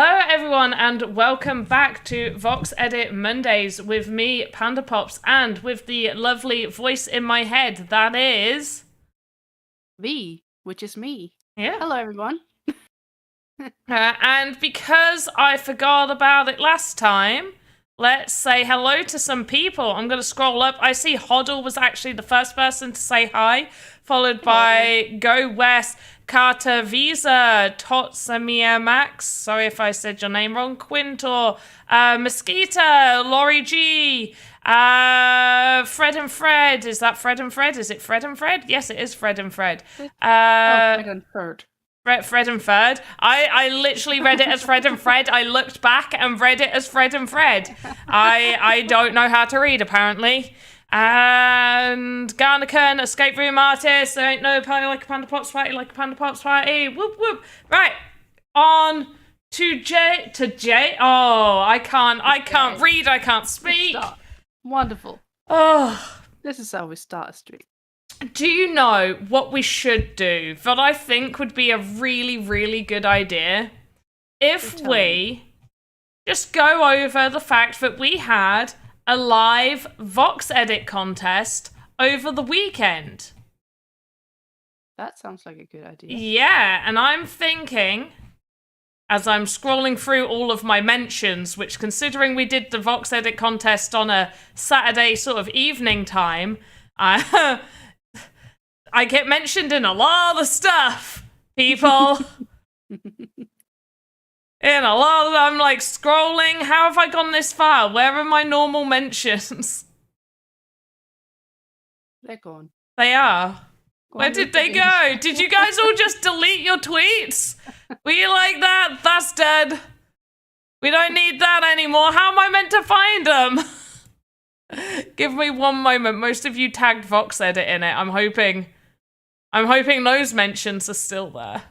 Hello everyone and welcome back to VoxEdit Mondays with me, PandaPops, and with the lovely voice in my head that is... V, which is me. Yeah. Hello everyone. And because I forgot about it last time, let's say hello to some people. I'm going to scroll up. I see Hoddle was actually the first person to say hi, followed by Go West, Carter Visa, Totsamia Max, sorry if I said your name wrong, Quintor, Mosquito, Laurie G, Fred and Fred. Is that Fred and Fred? Is it Fred and Fred? Yes, it is Fred and Fred. Fred and Fred. Fred and Fred. I literally read it as Fred and Fred. I looked back and read it as Fred and Fred. I don't know how to read, apparently. And Garnican, Escape Room Artist, There Ain't No Party Like a PandaPops Party Like a PandaPops Party. Whoop whoop. Right. On to J. Oh, I can't read, I can't speak. Wonderful. Oh. This is how we start a streak. Do you know what we should do that I think would be a really, really good idea? If we just go over the fact that we had a live VoxEdit contest over the weekend. That sounds like a good idea. Yeah, and I'm thinking, as I'm scrolling through all of my mentions, which considering we did the VoxEdit contest on a Saturday sort of evening time, I get mentioned in a lot of stuff, people. In a lot of, I'm like scrolling. How have I gone this far? Where are my normal mentions? They're gone. They are. Where did they go? Did you guys all just delete your tweets? Were you like that? That's dead. We don't need that anymore. How am I meant to find them? Give me one moment. Most of you tagged VoxEdit in it. I'm hoping those mentions are still there.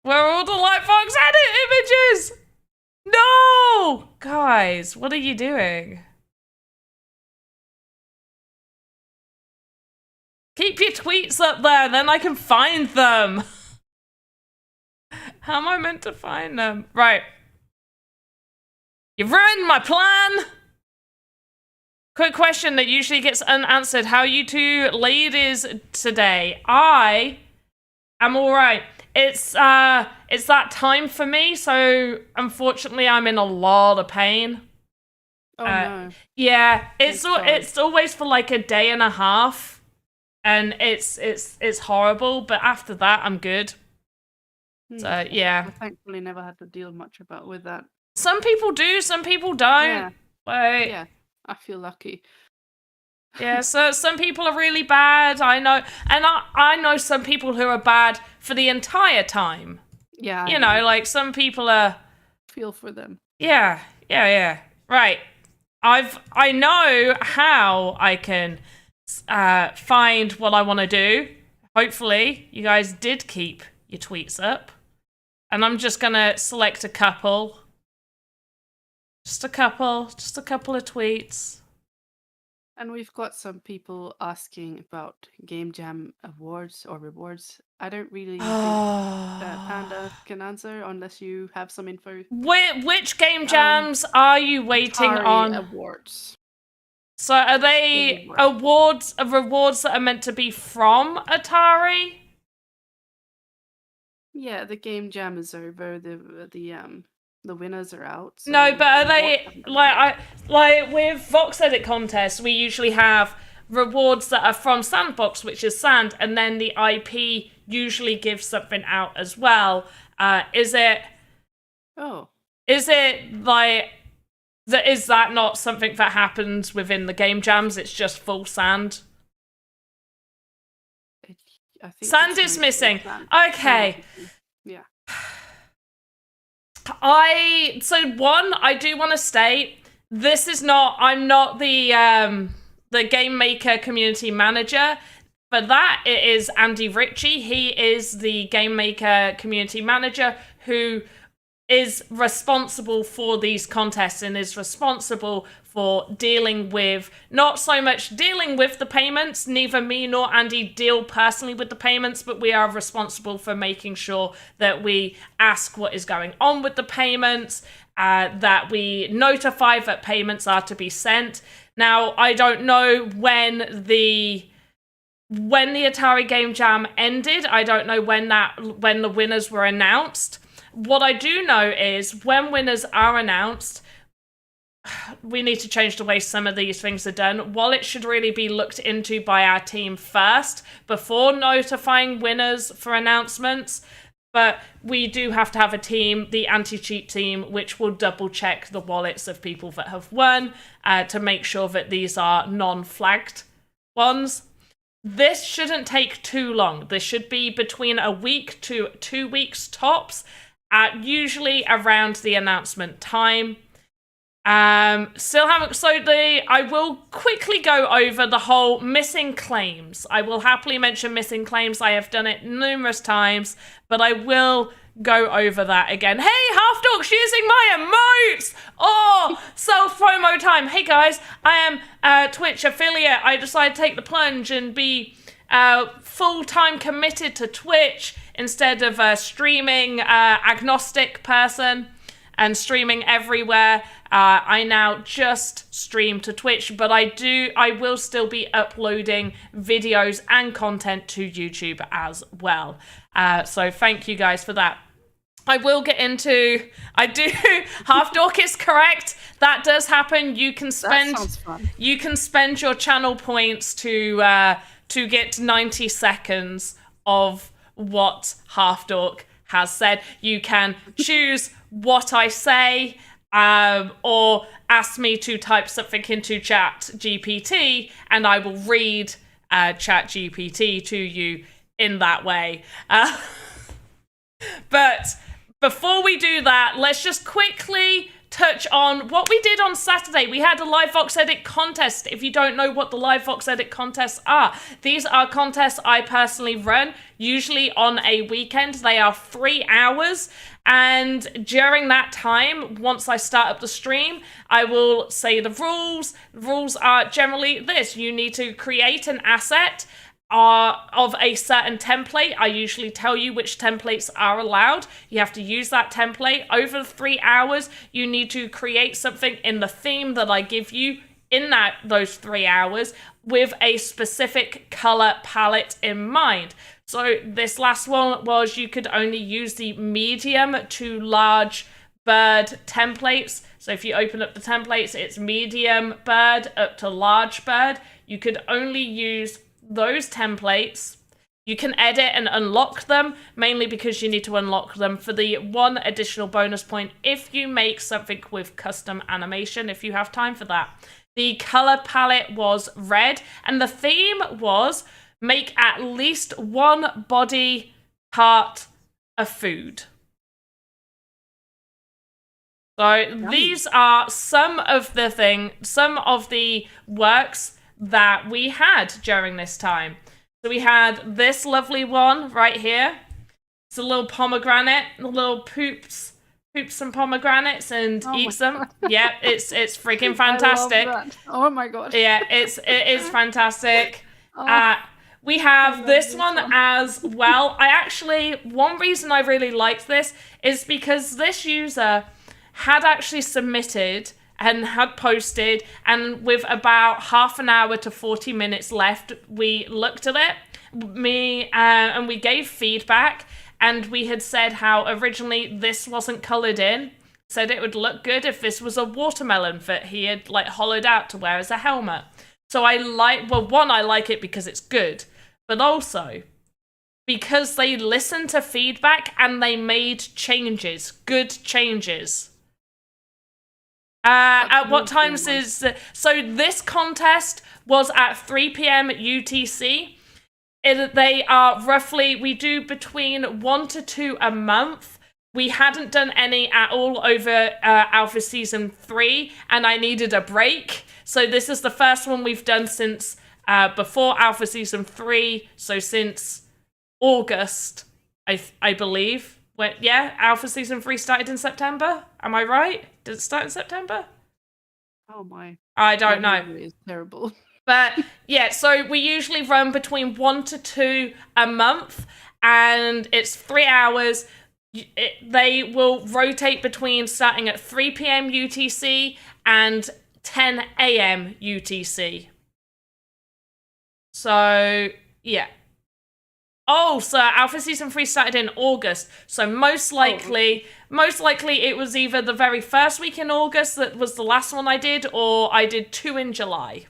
Where are all the like VoxEdit images? No! Guys, what are you doing? Keep your tweets up there, then I can find them. How am I meant to find them? Right. You've ruined my plan! Quick question that usually gets unanswered. How are you two ladies today? I am alright. It's that time for me, so unfortunately I'm in a lot of pain. Oh no. Yeah, it's always for like a day and a half, and it's horrible. But after that, I'm good. So yeah. I thankfully never had to deal much with that. Some people do, some people don't. Yeah. Like, yeah, I feel lucky. Yeah, so some people are really bad, I know. And I know some people who are bad for the entire time. Yeah. You know, like some people are... Feel for them. Yeah. Right. I know how I can find what I want to do. Hopefully, you guys did keep your tweets up. And I'm just going to select a couple. Just a couple of tweets. And we've got some people asking about Game Jam awards or rewards. I don't really think Panda can answer unless you have some info. Which Game Jams are you waiting Atari on? Awards. So are they rewards that are meant to be from Atari? Yeah, the Game Jam is over. The winners are out. So No, but are they like with VoxEdit contests? We usually have rewards that are from Sandbox, which is Sand, and then the IP usually gives something out as well. Is it? Oh. Is it like that? Is that not something that happens within the Game Jams? It's just full Sand. I think Sand is missing. Okay. Yeah. I do want to state, this is not, I'm not the Game Maker community manager, but that it is Andy Ritchie. He is the Game Maker community manager who is responsible for these contests and is responsible for dealing with, not so much dealing with the payments, neither me nor Andy deal personally with the payments, but we are responsible for making sure that we ask what is going on with the payments, that we notify that payments are to be sent. Now, I don't know when the Atari Game Jam ended. I don't know when the winners were announced. What I do know is when winners are announced, we need to change the way some of these things are done. While it should really be looked into by our team first before notifying winners for announcements, but we do have to have a team, the anti-cheat team, which will double check the wallets of people that have won to make sure that these are non-flagged ones. This shouldn't take too long. This should be between a week to 2 weeks tops, usually around the announcement time. I will quickly go over the whole missing claims. I will happily mention missing claims. I have done it numerous times, but I will go over that again. Hey, Half Dork's using my emotes! Oh, self-promo time. Hey guys, I am a Twitch affiliate. I decided to take the plunge and be full-time committed to Twitch instead of a streaming agnostic person and streaming everywhere. I now just stream to Twitch, but I will still be uploading videos and content to YouTube as well. So thank you guys for that. I will get into, Half Dork is correct. That does happen. You can spend, That sounds fun. you can spend your channel points to get 90 seconds of what Half Dork has said. You can choose what I say, or ask me to type something into Chat GPT, and I will read Chat GPT to you in that way. But before we do that, let's just quickly touch on what we did on Saturday. We had a live VoxEdit contest. If you don't know what the live VoxEdit contests are, these are contests I personally run, usually on a weekend. They are 3 hours. And during that time, once I start up the stream, I will say the rules. The rules are generally this. You need to create an asset of a certain template. I usually tell you which templates are allowed. You have to use that template. Over the 3 hours, you need to create something in the theme that I give you in those 3 hours with a specific color palette in mind. So this last one was you could only use the medium to large bird templates. So if you open up the templates, it's medium bird up to large bird. You could only use those templates. You can edit and unlock them, mainly because you need to unlock them for the 1 additional bonus point if you make something with custom animation, if you have time for that. The color palette was red, and the theme was make at least 1 body part a food. So these are some of the works that we had during this time. So we had this lovely one right here. It's a little pomegranate, a little poops some pomegranates and eats them. Yeah, it's freaking fantastic. I love that. Oh my god. Yeah, it is fantastic. We have this one as well. One reason I really liked this is because this user had actually submitted and had posted, and with about half an hour to 40 minutes left, we looked at it, and we gave feedback, and we had said how originally this wasn't colored in, said it would look good if this was a watermelon that he had hollowed out to wear as a helmet. So I like it because it's good, but also because they listened to feedback and they made changes, good changes. At what times so this contest was at 3 p.m. UTC. They are roughly, we do between 1 to 2 a month. We hadn't done any at all over Alpha Season 3, and I needed a break. So this is the first one we've done since before Alpha Season 3, so since August, I believe. Alpha Season 3 started in September. Am I right? Did it start in September? Oh my. I don't know. Memory is terrible. But yeah, so we usually run between 1 to 2 a month, and it's 3 hours. They will rotate between starting at 3 p.m. UTC and 10 a.m. UTC. So, yeah. Oh, so Alpha Season 3 started in August. So most likely it was either the very first week in August that was the last one I did, or I did 2 in July.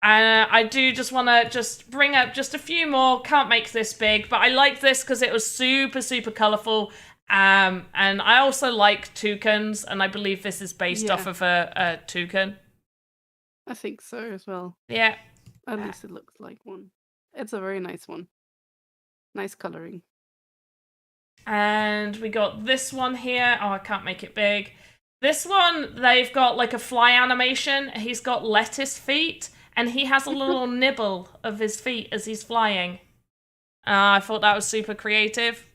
I do just want to just bring up just a few more. Can't make this big, but I like this because it was super, super colourful. And I also like toucans, and I believe this is based off of a toucan. I think so as well. Yeah. At least it looks like one. It's a very nice one. Nice colouring. And we got this one here. Oh, I can't make it big. This one, they've got like a fly animation. He's got lettuce feet, and he has a little nibble of his feet as he's flying. I thought that was super creative.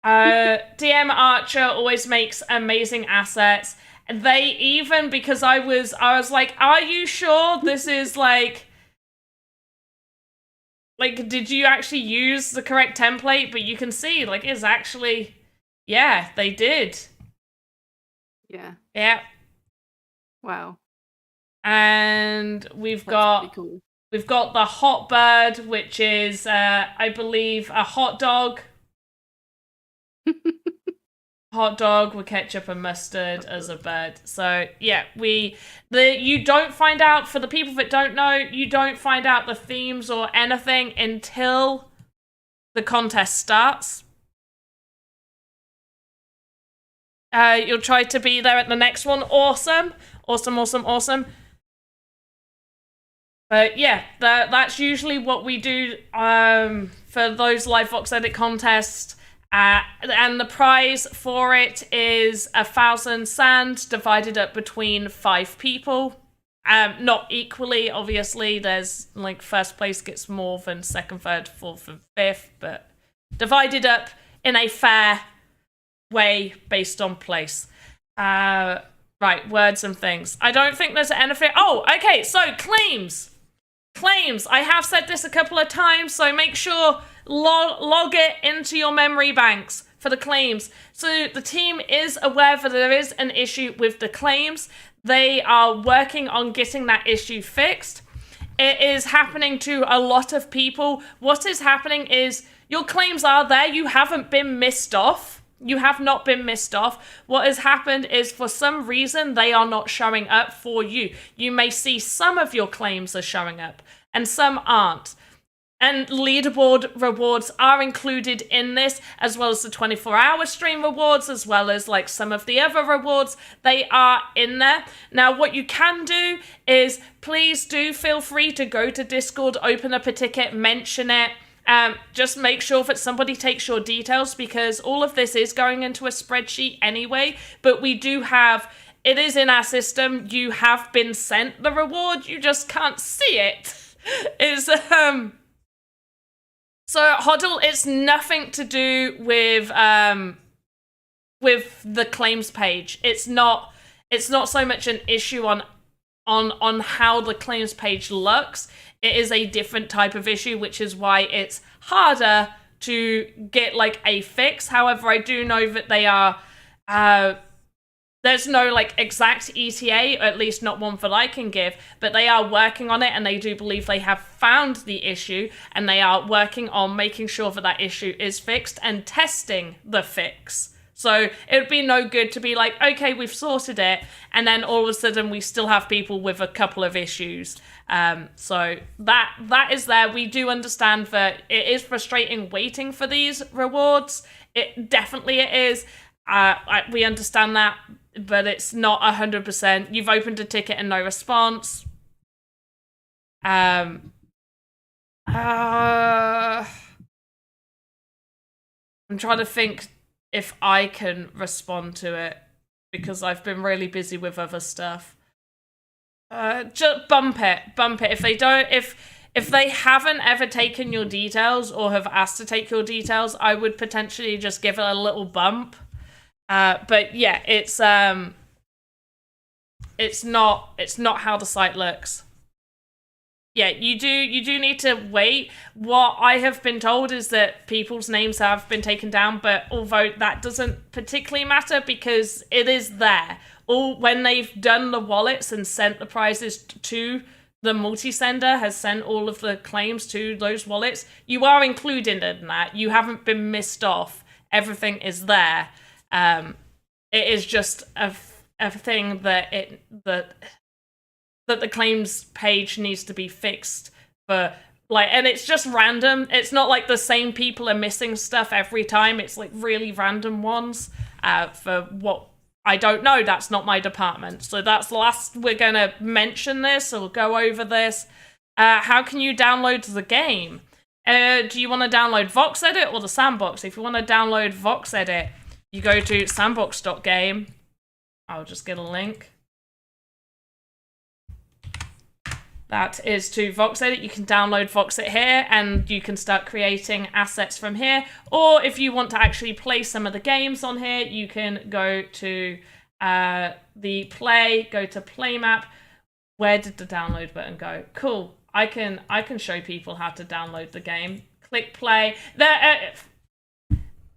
DM Archer always makes amazing assets. They even, because I was like, are you sure this is like, did you actually use the correct template? But you can see, like, it's actually, yeah, they did. Yeah. Yeah. Wow. And we've got the hot bird, which is, I believe, a hot dog. Hot dog with ketchup and mustard as a bird. So yeah, you don't find out, for the people that don't know, you don't find out the themes or anything until the contest starts. You'll try to be there at the next one. Awesome. But yeah, that's usually what we do for those live VoxEdit contests. And the prize for it is 1,000 sand divided up between 5 people. Not equally, obviously. There's like first place gets more than second, third, fourth, and fifth, but divided up in a fair way based on place. Right, words and things. I don't think there's anything. Oh, okay, so claims. I have said this a couple of times, so make sure log it into your memory banks for the claims. So the team is aware that there is an issue with the claims. They are working on getting that issue fixed. It is happening to a lot of people. What is happening is your claims are there. You haven't been missed off. You have not been missed off. What has happened is, for some reason, they are not showing up for you. You may see some of your claims are showing up and some aren't. And leaderboard rewards are included in this, as well as the 24-hour stream rewards, as well as like some of the other rewards. They are in there. Now, what you can do is, please do feel free to go to Discord, open up a ticket, mention it. Just make sure that somebody takes your details, because all of this is going into a spreadsheet anyway, but we do have, it is in our system. You have been sent the reward, you just can't see it. So Hoddle, it's nothing to do with the claims page. It's not so much an issue on how the claims page looks. It is a different type of issue, which is why it's harder to get like a fix. However, I do know that they are, there's no like exact ETA, or at least not one that I can give, but they are working on it, and they do believe they have found the issue, and they are working on making sure that that issue is fixed and testing the fix. So it would be no good to be like, okay, we've sorted it, and then all of a sudden we still have people with a couple of issues. So that is there. We do understand that it is frustrating waiting for these rewards. It definitely is. We understand that, but it's not 100%. You've opened a ticket and no response. I'm trying to think if I can respond to it, because I've been really busy with other stuff. Just bump it. If if they haven't ever taken your details or have asked to take your details, I would potentially just give it a little bump. But yeah, it's not how the site looks. Yeah, you do need to wait. What I have been told is that people's names have been taken down, but although that doesn't particularly matter because it is there. When they've done the wallets and sent the prizes to the multi-sender, has sent all of the claims to those wallets, you are included in that. You haven't been missed off. Everything is there. It is just a thing that the claims page needs to be fixed for, like, and it's just random. It's not like the same people are missing stuff every time. It's like really random ones for what I don't know. That's not my department. So that's the last we're gonna mention this or go over this. How can you download the game? Do you want to download VoxEdit or the Sandbox? If you want to download VoxEdit, you go to sandbox.game. I'll just get a link. That is to VoxEdit. You can download VoxEdit here and you can start creating assets from here. Or if you want to actually play some of the games on here, you can go to the play, go to play map. Where did the download button go? Cool. I can show people how to download the game. Click play. There.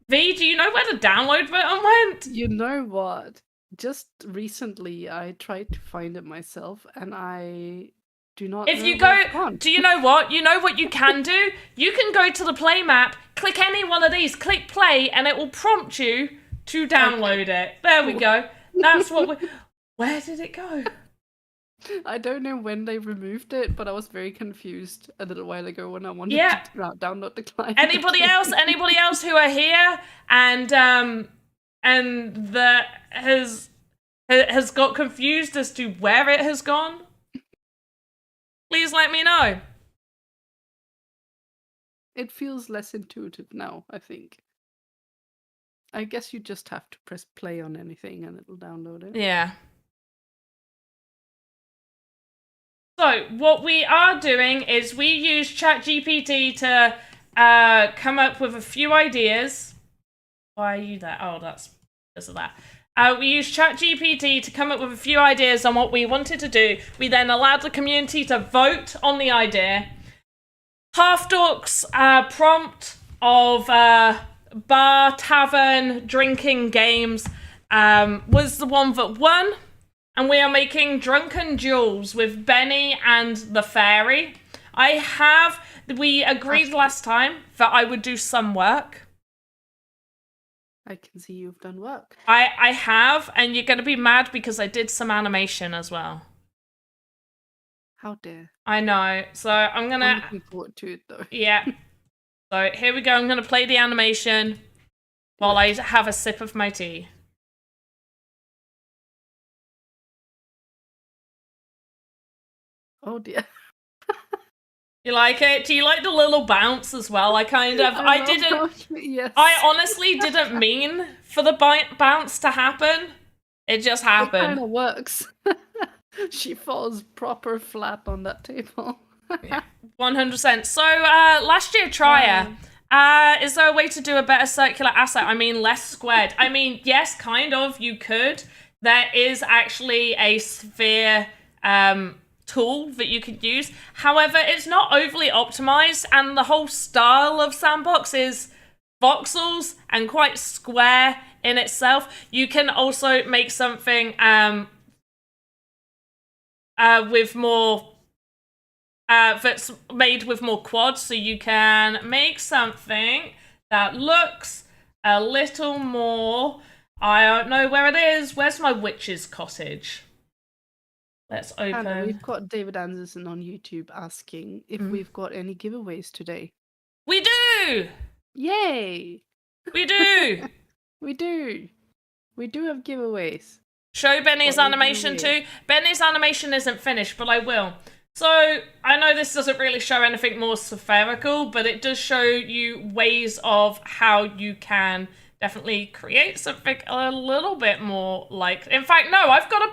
V, do you know where the download button went? You know what? Just recently, I tried to find it myself, and I do not. If you go, do you know what? You know what you can do? You can go to the play map, click any one of these, click play, and it will prompt you to download it. There we go. That's what we. Where did it go? I don't know when they removed it, but I was very confused a little while ago when I wanted to download the client. Anybody else? Anybody else who are here and that has got confused as to where it has gone? Please let me know. It feels less intuitive now, I think. I guess you just have to press play on anything and it'll download it. Yeah. So what we are doing is we use ChatGPT to come up with a few ideas. Why are you there? Oh, that's because of that. We used ChatGPT to come up with a few ideas on what we wanted to do. We then allowed the community to vote on the idea. Half Dork's prompt of bar, tavern, drinking games was the one that won. And we are making Drunken Duels with Benny and the Fairy. We agreed last time that I would do some work. I can see you've done work. I have, and you're going to be mad because I did some animation as well. How dare. I know. So I'm looking forward to it, though. Yeah. So here we go. I'm going to play the animation while I have a sip of my tea. Oh, dear. You like it? Do you like the little bounce as well? I didn't. Yes. I honestly didn't mean for the bounce to happen. It just happened. It kind of works. She falls proper flat on that table. Yeah, 100%. So last year, Trier, is there a way to do a better circular asset? I mean, less squared. I mean, yes, kind of. You could. There is actually a sphere tool that you could use. However, it's not overly optimized, and the whole style of Sandbox is voxels and quite square in itself. You can also make something with more that's made with more quads, so you can make something that looks a little more, I don't know where it is. Where's my witch's cottage? Let's open. Hannah, we've got David Anderson on YouTube asking if we've got any giveaways today. We do! Yay! We do! We do. We do have giveaways. Show Benny's animation too. Benny's animation isn't finished, but I will. So, I know this doesn't really show anything more spherical, but it does show you ways of how you can definitely create something a little bit more like... In fact, no, I've got a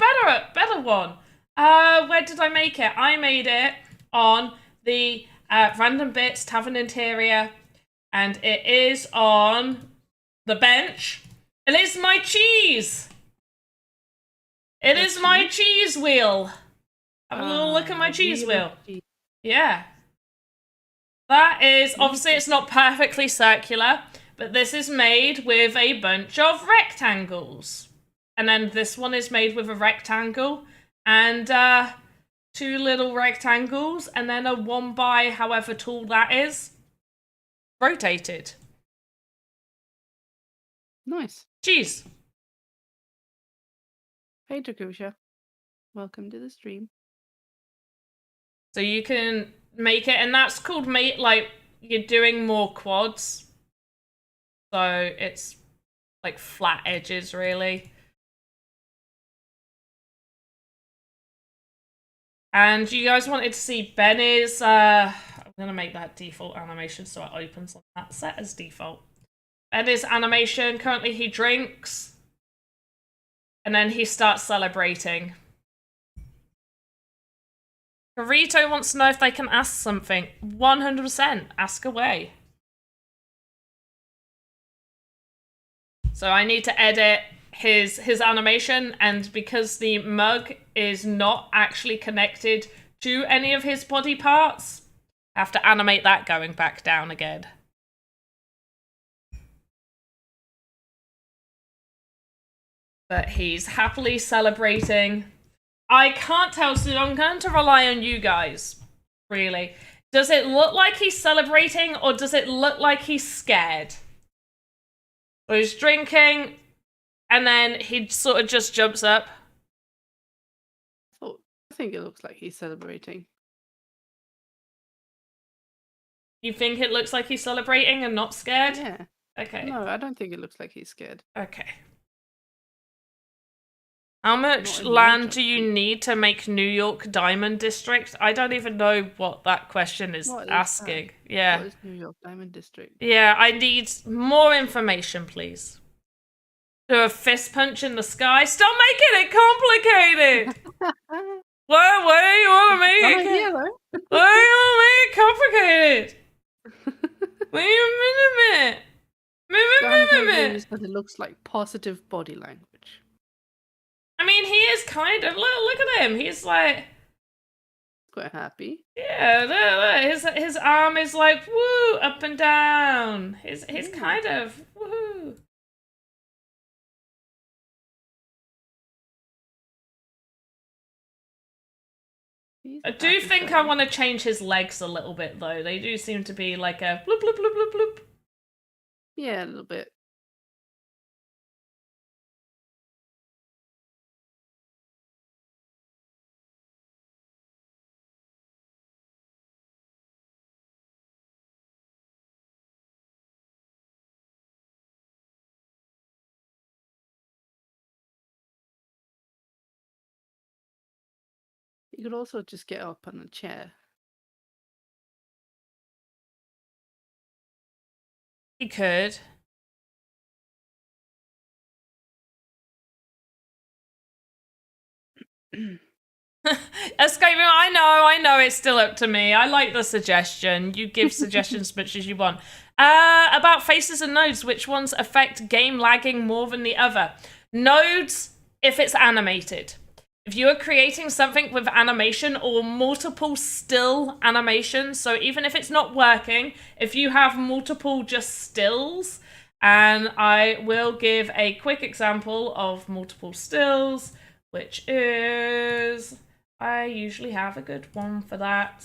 better one. Where did I make it? I made it on the Random Bits, Tavern Interior, and it is on the bench. It is my cheese! It is my cheese wheel! Have a little look at my cheese wheel. Yeah. That is, obviously it's not perfectly circular, but this is made with a bunch of rectangles. And then this one is made with a rectangle and 2 little rectangles and then a 1 by however tall that is. Rotated. Nice. Cheese. Hey, Drakusha. Welcome to the stream. So you can make it, and that's called like you're doing more quads. So it's like flat edges, really. And you guys wanted to see Benny's, I'm gonna make that default animation so it opens on that set as default. Benny's animation, currently he drinks. And then he starts celebrating. Burrito wants to know if they can ask something. 100%, ask away. So I need to edit his animation, and because the mug is not actually connected to any of his body parts, I have to animate that going back down again. But he's happily celebrating. I can't tell, so I'm going to rely on you guys, really. Does it look like he's celebrating, or does it look like he's scared? Or he's drinking, and then he sort of just jumps up. I think it looks like he's celebrating. You think it looks like he's celebrating and not scared? Yeah. Okay. No, I don't think it looks like he's scared. Okay. How much land do you need to make New York Diamond District? I don't even know what that question is asking. Yeah. What is New York Diamond District? Yeah, I need more information, please. Do a fist punch in the sky? Stop making it complicated! Why do you want to make it? Why do you want to make it complicated? Wait a minute. But it looks like positive body language. I mean, he is kind of. Look at him. He's like quite happy. Yeah, look. His arm is like woo up and down. He's kind of woohoo. I do think I want to change his legs a little bit, though. They do seem to be like a bloop bloop bloop bloop bloop. Yeah, a little bit. You could also just get up on a chair. He could. Escape room, I know it's still up to me. I like the suggestion. You give suggestions as much as you want. About faces and nodes, which ones affect game lagging more than the other? Nodes, if it's animated. If you are creating something with animation or multiple still animations, so even if it's not working, if you have multiple just stills, and I will give a quick example of multiple stills, which is, I usually have a good one for that.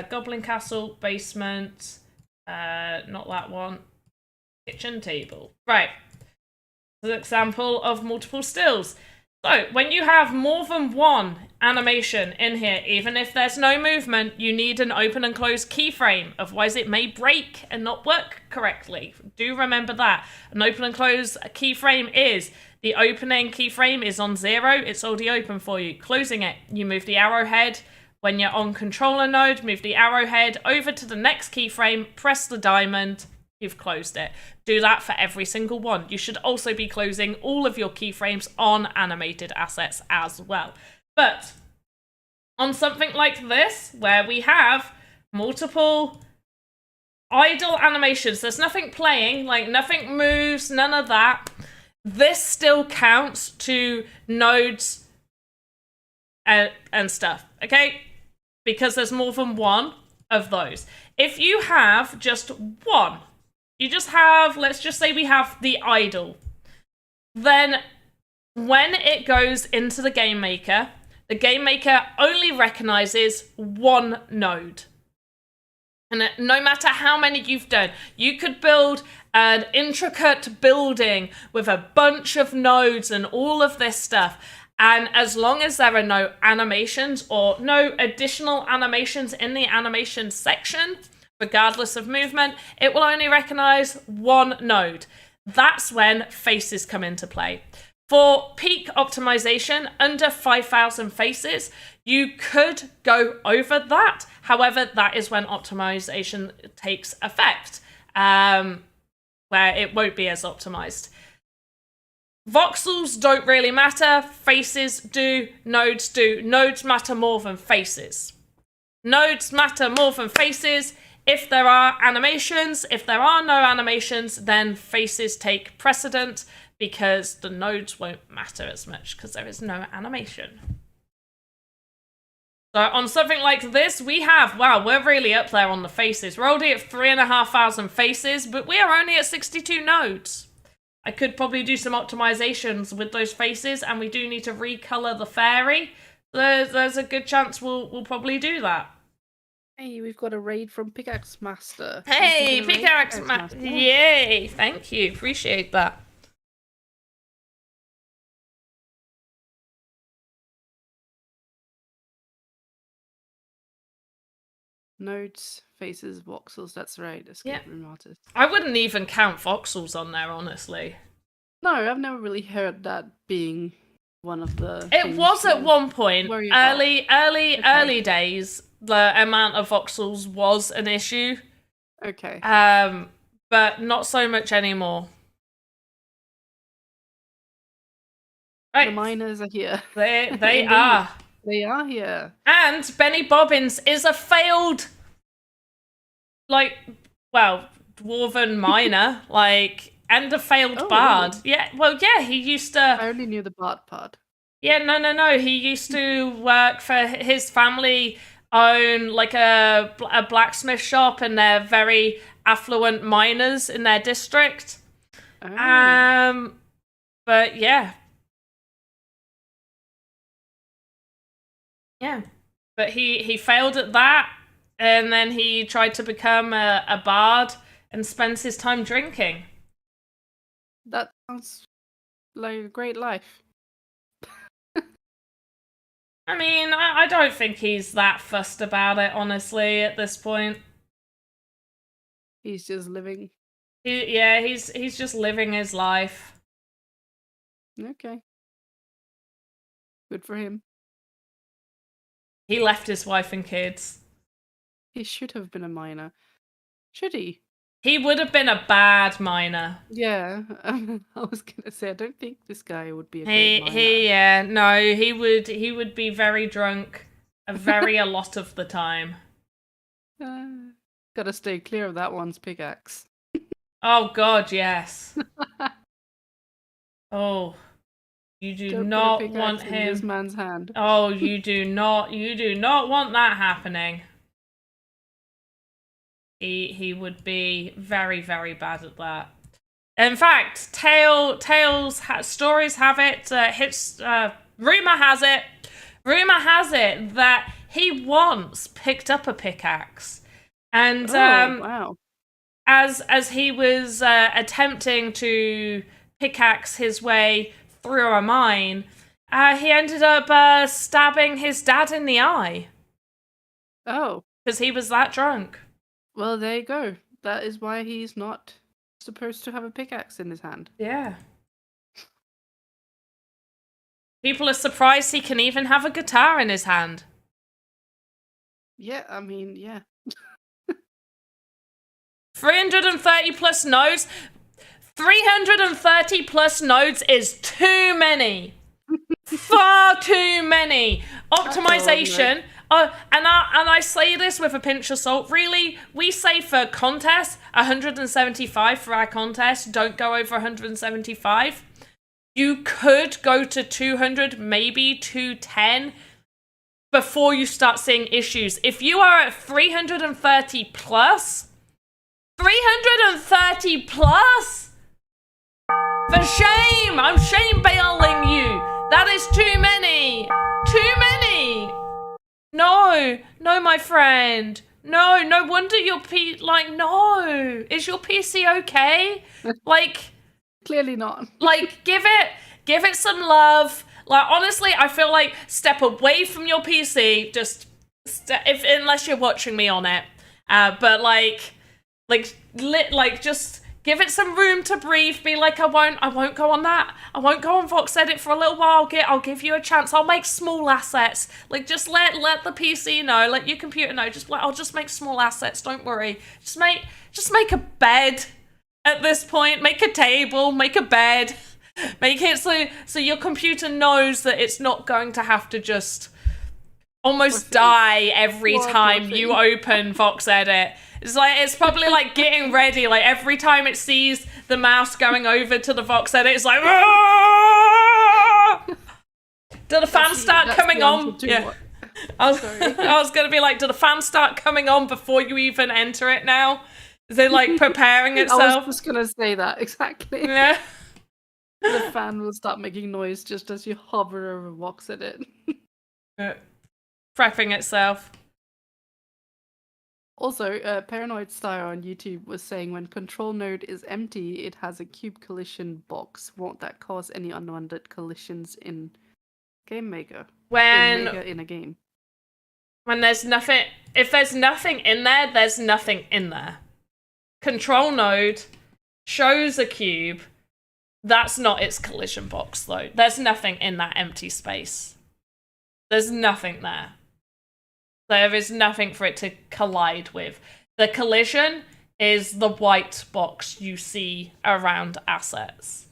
Goblin Castle, basement, not that one, kitchen table. Right, an example of multiple stills. So, when you have more than one animation in here, even if there's no movement, you need an open and close keyframe. Otherwise, it may break and not work correctly. Do remember that. An open and close keyframe is the opening keyframe is on 0. It's already open for you. Closing it, you move the arrowhead. When you're on controller node, move the arrowhead over to the next keyframe, press the diamond. You've closed it. Do that for every single one. You should also be closing all of your keyframes on animated assets as well. But on something like this, where we have multiple idle animations. There's nothing playing, like nothing moves, none of that. This still counts to nodes and stuff, okay? Because there's more than one of those. If you have just one, you just have, let's just say we have the idle, then when it goes into the Game Maker, the Game Maker only recognizes one node. And no matter how many you've done, you could build an intricate building with a bunch of nodes and all of this stuff. And as long as there are no animations or no additional animations in the animation section, regardless of movement, it will only recognize one node. That's when faces come into play. For peak optimization, under 5,000 faces, you could go over that. However, that is when optimization takes effect, where it won't be as optimized. Voxels don't really matter. Faces do. Nodes do. Nodes matter more than faces. Nodes matter more than faces. If there are animations, if there are no animations, then faces take precedent because the nodes won't matter as much because there is no animation. So on something like this, we have, wow, we're really up there on the faces. We're already at 3,500 faces, but we are only at 62 nodes. I could probably do some optimizations with those faces, and we do need to recolor the fairy. There's a good chance we'll probably do that. Hey, we've got a raid from Pickaxe Master. Hey, Pickaxe Master. Yay, thank you. Appreciate that. Nodes, faces, voxels, that's right. Escape room artist. I wouldn't even count voxels on there, honestly. No, I've never really heard that being one of the It was at one point, early Okay. days, the amount of voxels was an issue. Okay. But not so much anymore. Right. The miners are here. They are. They are here. And Benny Bobbins is a failed, like, well, dwarven miner, like, and a failed bard. Really? Yeah, well, yeah, he used to... I only knew the bard part. Yeah, no. He used to work for his family, own, like, a blacksmith shop, and they're very affluent miners in their district. Oh. But, yeah. Yeah, but he failed at that, and then he tried to become a bard and spends his time drinking. That sounds like a great life. I mean, I don't think he's that fussed about it, honestly, at this point. He's just living. He's just living his life. Okay. Good for him. He left his wife and kids. He should have been a miner. Should he? He would have been a bad miner. Yeah, I was gonna say, I don't think this guy would be a great miner. He would be very drunk a lot of the time. Gotta stay clear of that one's pickaxe. Oh God, yes. Oh. You do not want him in this man's hand. Oh, you do not want that happening. He would be very, very bad at that. In fact, stories have it, rumor has it that he once picked up a pickaxe, and wow. as he was attempting to pickaxe his way through a mine, he ended up stabbing his dad in the eye. Oh. Because he was that drunk. Well, there you go. That is why he's not supposed to have a pickaxe in his hand. Yeah. People are surprised he can even have a guitar in his hand. Yeah, I mean, yeah. 330 plus nodes. 330 plus nodes is too many. Far too many. Optimization Oh, and I say this with a pinch of salt. Really, we say for contests 175 for our contest. Don't go over 175. You could go to 200, maybe 210 before you start seeing issues. If you are at 330 plus, 330 plus, for shame! I'm shame bailing you. That is too many. Too many. No, my friend. No wonder your no. Is your PC okay? Like, Clearly not. like, give it some love. Like, honestly, I feel like step away from your PC. Just unless you're watching me on it. But just give it some room to breathe. Be like, I won't go on that. I won't go on VoxEdit for a little while. I'll give you a chance. I'll make small assets. Like, just let the PC know. Let your computer know. I'll just make small assets. Don't worry. Just make a bed. At this point, make a table, make a bed, make it so your computer knows that it's not going to have to just almost die every time you open VoxEdit. It's probably like getting ready. Like every time it sees the mouse going over to the VoxEdit, it's like, "Aah!" Do the fans start coming on? Yeah. I was gonna be like, do the fans start coming on before you even enter it now? Is it like preparing itself? I was just gonna say that, exactly. Yeah. The fan will start making noise just as you hover over VoxEdit. Prepping itself. Also, Paranoid Star on YouTube was saying when control node is empty, it has a cube collision box. Won't that cause any unwanted collisions in Game Maker? In a game. When there's nothing, if there's nothing in there, there's nothing in there. Control node shows a cube. That's not its collision box, though. There's nothing in that empty space. There's nothing there. There is nothing for it to collide with. The collision is the white box you see around assets.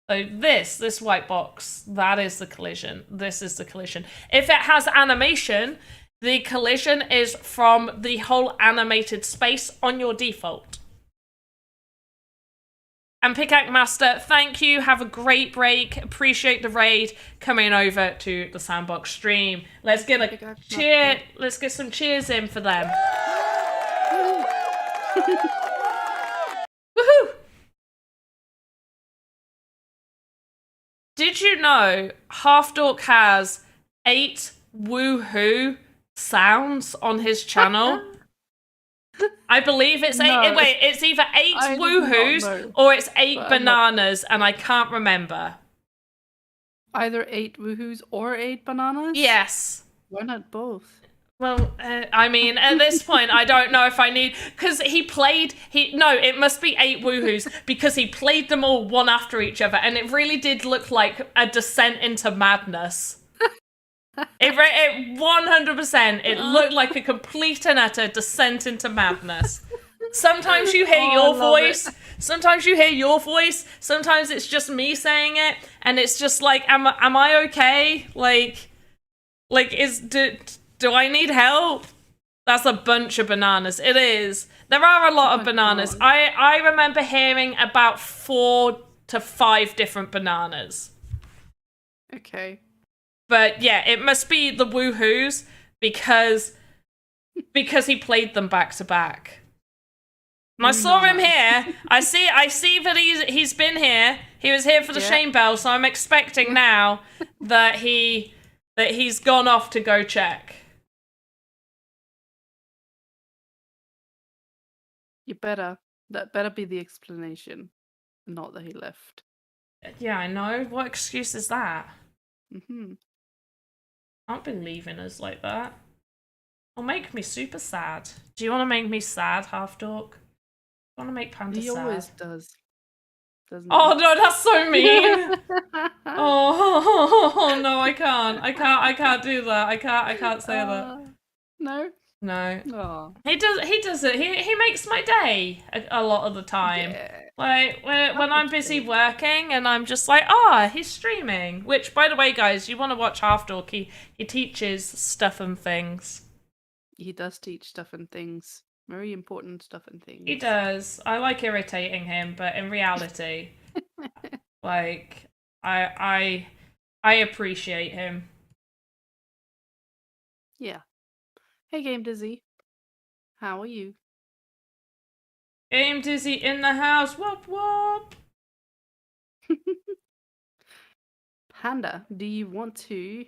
So this white box, that is the collision. This is the collision. If it has animation, the collision is from the whole animated space on your default. And Pickaxe Master, thank you. Have a great break. Appreciate the raid coming over to the Sandbox stream. Let's get a cheer. Let's get some cheers in for them. Woohoo! Did you know Half Dork has 8 woohoo sounds on his channel? I believe it's 8. No. Wait, it's either 8 woohoos or it's 8 bananas, and I can't remember. Either 8 woohoos or 8 bananas? Yes. Why not both? Well, I mean, at this point, I don't know if I need... Because No, it must be 8 woohoos, because he played them all one after each other, and it really did look like a descent into madness. It 100%, it looked like a complete and utter descent into madness. Sometimes you hear your voice, sometimes you hear your voice, sometimes it's just me saying it, and it's just like, am I okay? Do I need help? That's a bunch of bananas. It is. There are a lot of bananas. I remember hearing about 4 to 5 different bananas. Okay. But yeah, it must be the woohoos because he played them back to back. And I saw him here. I see that he's been here. He was here for the Shame Bell, so I'm expecting now that he's gone off to go check. You better. That better be the explanation, not that he left. Yeah, I know. What excuse is that? Mm-hmm. Can't be leaving us like that. It'll make me super sad. Do you want to make me sad, Half Dork? I want to make Panda sad. He always does. Doesn't Oh no, that's so mean. Oh no, I can't do that. I can't say that. No. No. Oh. He does it. He makes my day a lot of the time. Yeah. Like when I'm busy great. working and I'm just like, he's streaming. Which, by the way, guys, you want to watch Half Dork? He teaches stuff and things. He does teach stuff and things. Very important stuff and things. He does. I like irritating him, but in reality, like I appreciate him. Yeah. Hey, Game Dizzy. How are you? Game Dizzy in the house. Whoop whoop. Panda, do you want to,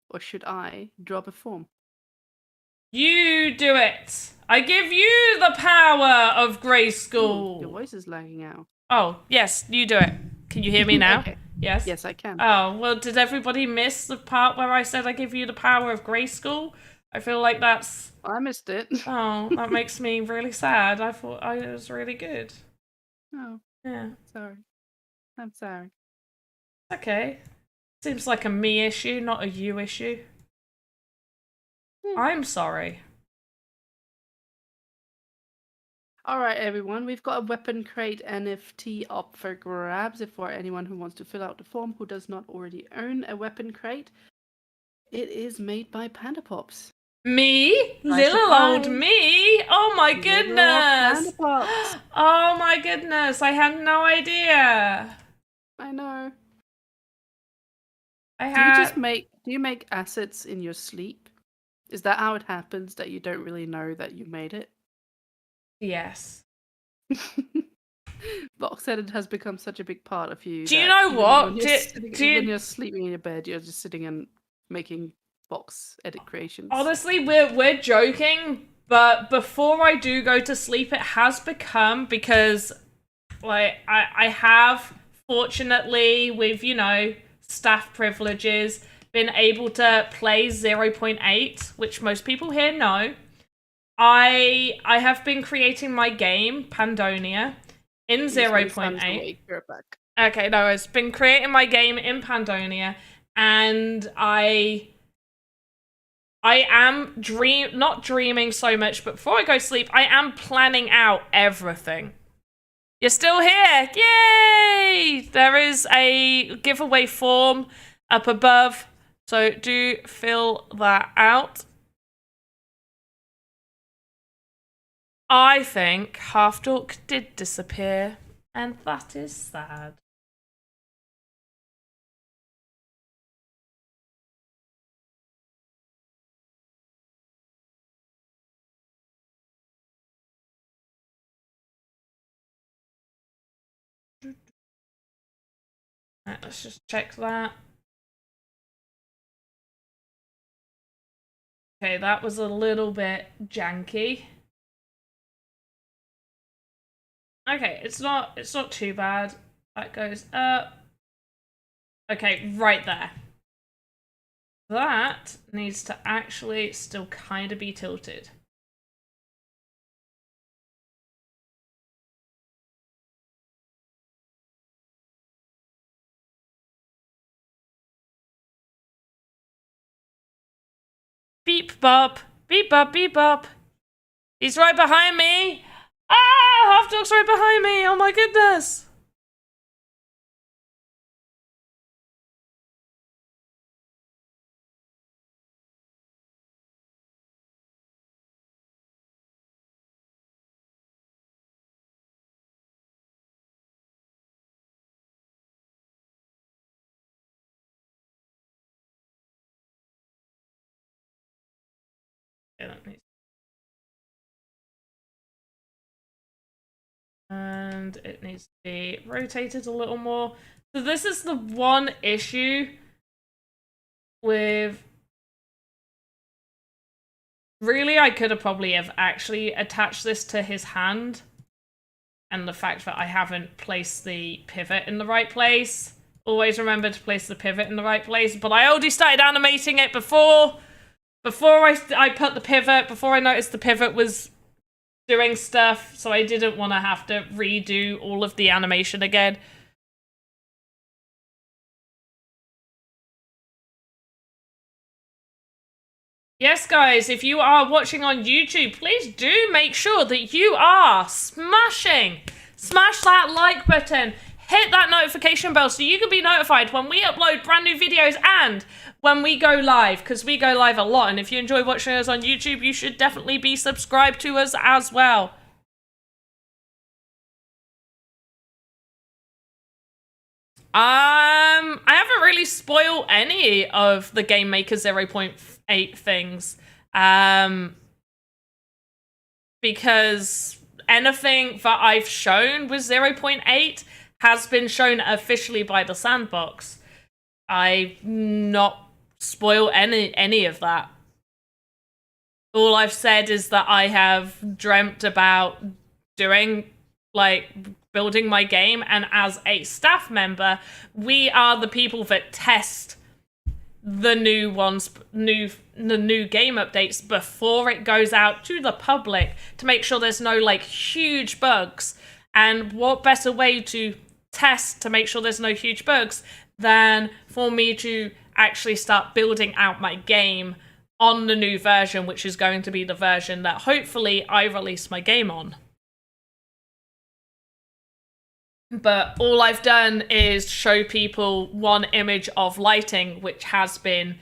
or should I, drop a form? You do it. I give you the power of Grayskull. Your voice is lagging out. Oh, yes, you do it. Can you hear me now? Okay. Yes? Yes, I can. Oh, well, did everybody miss the part where I said I give you the power of Grayskull? I feel like that's... I missed it. Oh, that makes me really sad. I thought it was really good. Oh. Yeah. Sorry. I'm sorry. Okay. Seems like a me issue, not a you issue. I'm sorry. Alright, everyone. We've got a weapon crate NFT up for grabs for anyone who wants to fill out the form who does not already own a weapon crate. It is made by PandaPops. Me? Little old me? Oh my goodness! Oh my goodness, I had no idea. I know. Do you make assets in your sleep? Is that how it happens, that you don't really know that you made it? Yes. VoxEdit has become such a big part of you. Do you know what? When you're sleeping in your bed, you're just sitting and making VoxEdit creations. Honestly, we're joking, but before I do go to sleep, it has become, because like I have, fortunately, with, you know, staff privileges, been able to play 0.8, which most people here know. I have been creating my game, Pandonia, in 0.8. Okay, no, I've been creating my game in Pandonia, and I am not dreaming so much, but before I go to sleep, I am planning out everything. You're still here! Yay! There is a giveaway form up above, so do fill that out. I think Half Dork did disappear, and that is sad. Right, let's just check that. Okay, that was a little bit janky. Okay, it's not too bad. That goes up. Okay, right there. That needs to actually still kind of be tilted. Beep bop, beep bop, beep bop. He's right behind me. Ah, Half Dork's right behind me. Oh my goodness. And it needs to be rotated a little more. So this is the one issue with... Really, I could have probably have actually attached this to his hand. And the fact that I haven't placed the pivot in the right place. Always remember to place the pivot in the right place. But I already started animating it before I put the pivot, before I noticed the pivot was doing stuff, so I didn't want to have to redo all of the animation again. Yes, guys, if you are watching on YouTube, please do make sure that you are smash that like button, hit that notification bell so you can be notified when we upload brand new videos and when we go live, because we go live a lot. And if you enjoy watching us on YouTube, you should definitely be subscribed to us as well. I haven't really spoiled any of the Game Maker 0.8 things. Because anything that I've shown with 0.8 has been shown officially by the Sandbox. I've not spoiled any of that. All I've said is that I have dreamt about doing, like, building my game, and as a staff member, we are the people that test the new ones, the new game updates before it goes out to the public to make sure there's no, like, huge bugs. And what better way to test to make sure there's no huge bugs than for me to actually start building out my game on the new version, which is going to be the version that hopefully I release my game on. But all I've done is show people one image of lighting, which has been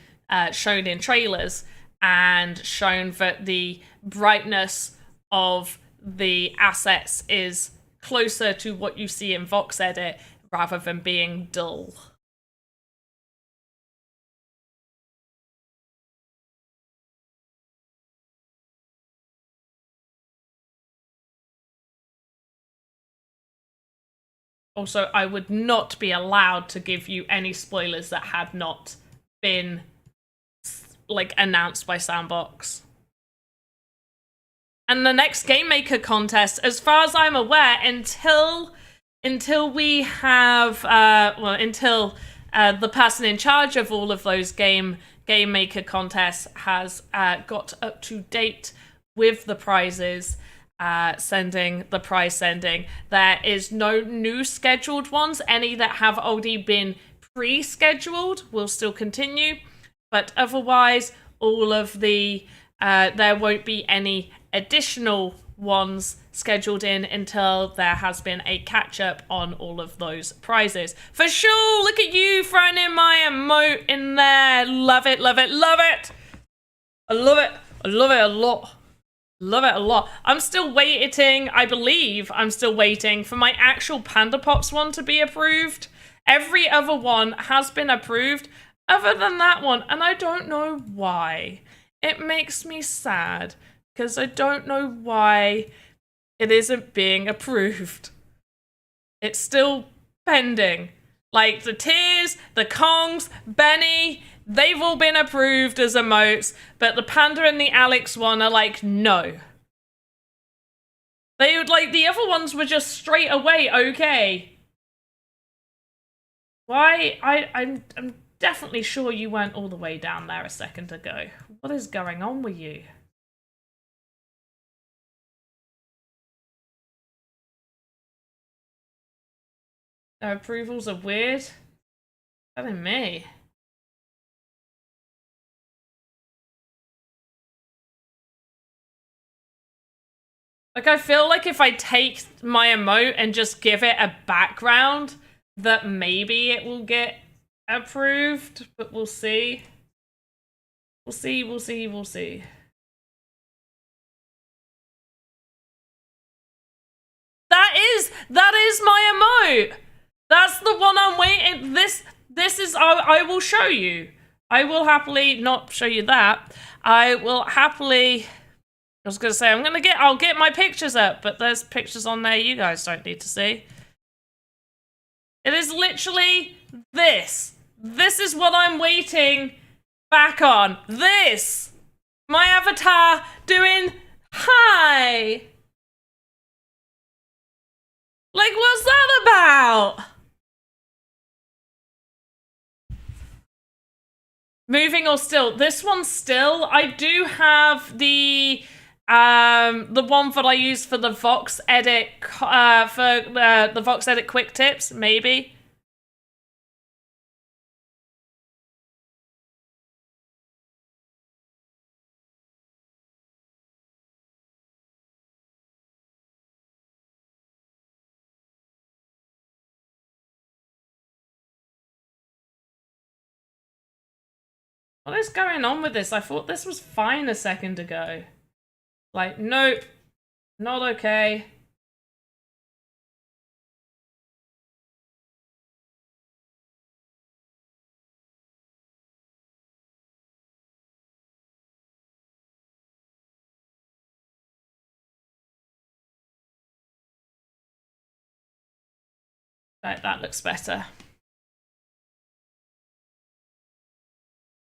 shown in trailers, and shown that the brightness of the assets is closer to what you see in VoxEdit rather than being dull. Also, I would not be allowed to give you any spoilers that had not been, like, announced by Sandbox. And the next Game Maker contest, as far as I'm aware, until we have, until the person in charge of all of those Game Maker contests has got up to date with the prizes, sending, there is no new scheduled ones. Any that have already been pre-scheduled will still continue, but otherwise all of the there won't be any additional ones scheduled in until there has been a catch-up on all of those prizes. For sure, look at you throwing in my emote in there. Love it, love it, love it. I love it. I love it a lot. Love it a lot. I'm still waiting, I believe I'm still waiting for my actual PandaPops one to be approved. Every other one has been approved other than that one, and I don't know why. It makes me sad, because I don't know why it isn't being approved. It's still pending. Like, the Tears, the Kongs, Benny, they've all been approved as emotes, but the Panda and the Alex one are like, no. They would, like, the other ones were just straight away okay. Why? I'm definitely sure you weren't all the way down there a second ago. What is going on with you? Approvals are weird. Telling me. Like, I feel like if I take my emote and just give it a background, that maybe it will get approved, but we'll see. We'll see, we'll see, we'll see. That is my emote! That's the one I'm waiting. This is, I will show you. I will happily not show you that. I will happily, I was gonna say, I'll get my pictures up, but there's pictures on there you guys don't need to see. It is literally this. This is what I'm waiting back on. This! My avatar doing hi! Like, what's that about? Moving or still? This one still. I do have the one that I use for the VoxEdit, the VoxEdit quick tips, maybe. What is going on with this? I thought this was fine a second ago. Like, nope, not okay. Right, that looks better.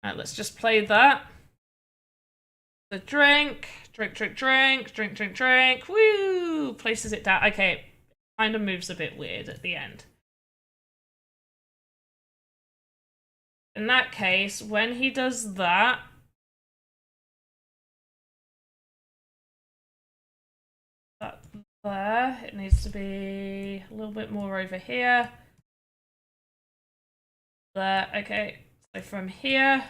Right, let's just play that. The drink. Woo! Places it down. Okay, it kind of moves a bit weird at the end. In that case, when he does that, that there, it needs to be a little bit more over here. There, okay. So from here,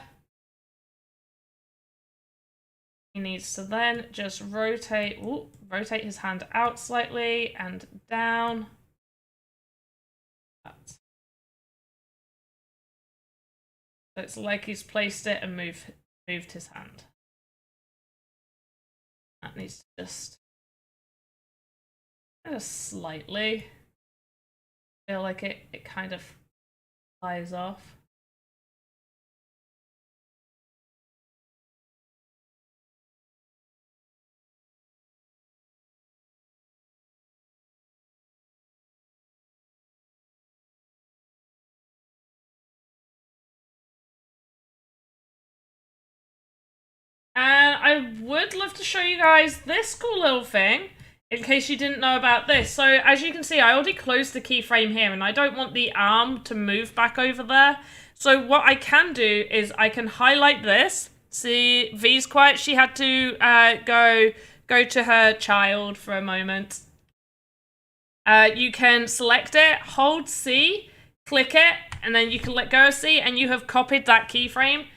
he needs to then just rotate his hand out slightly and down. So it's like he's placed it and moved his hand. That needs to just slightly feel like it kind of flies off. And I would love to show you guys this cool little thing, in case you didn't know about this. So as you can see, I already closed the keyframe here, and I don't want the arm to move back over there. So what I can do is I can highlight this. See, V's quiet. She had to go to her child for a moment. You can select it, hold C, click it, and then you can let go of C, and you have copied that keyframe.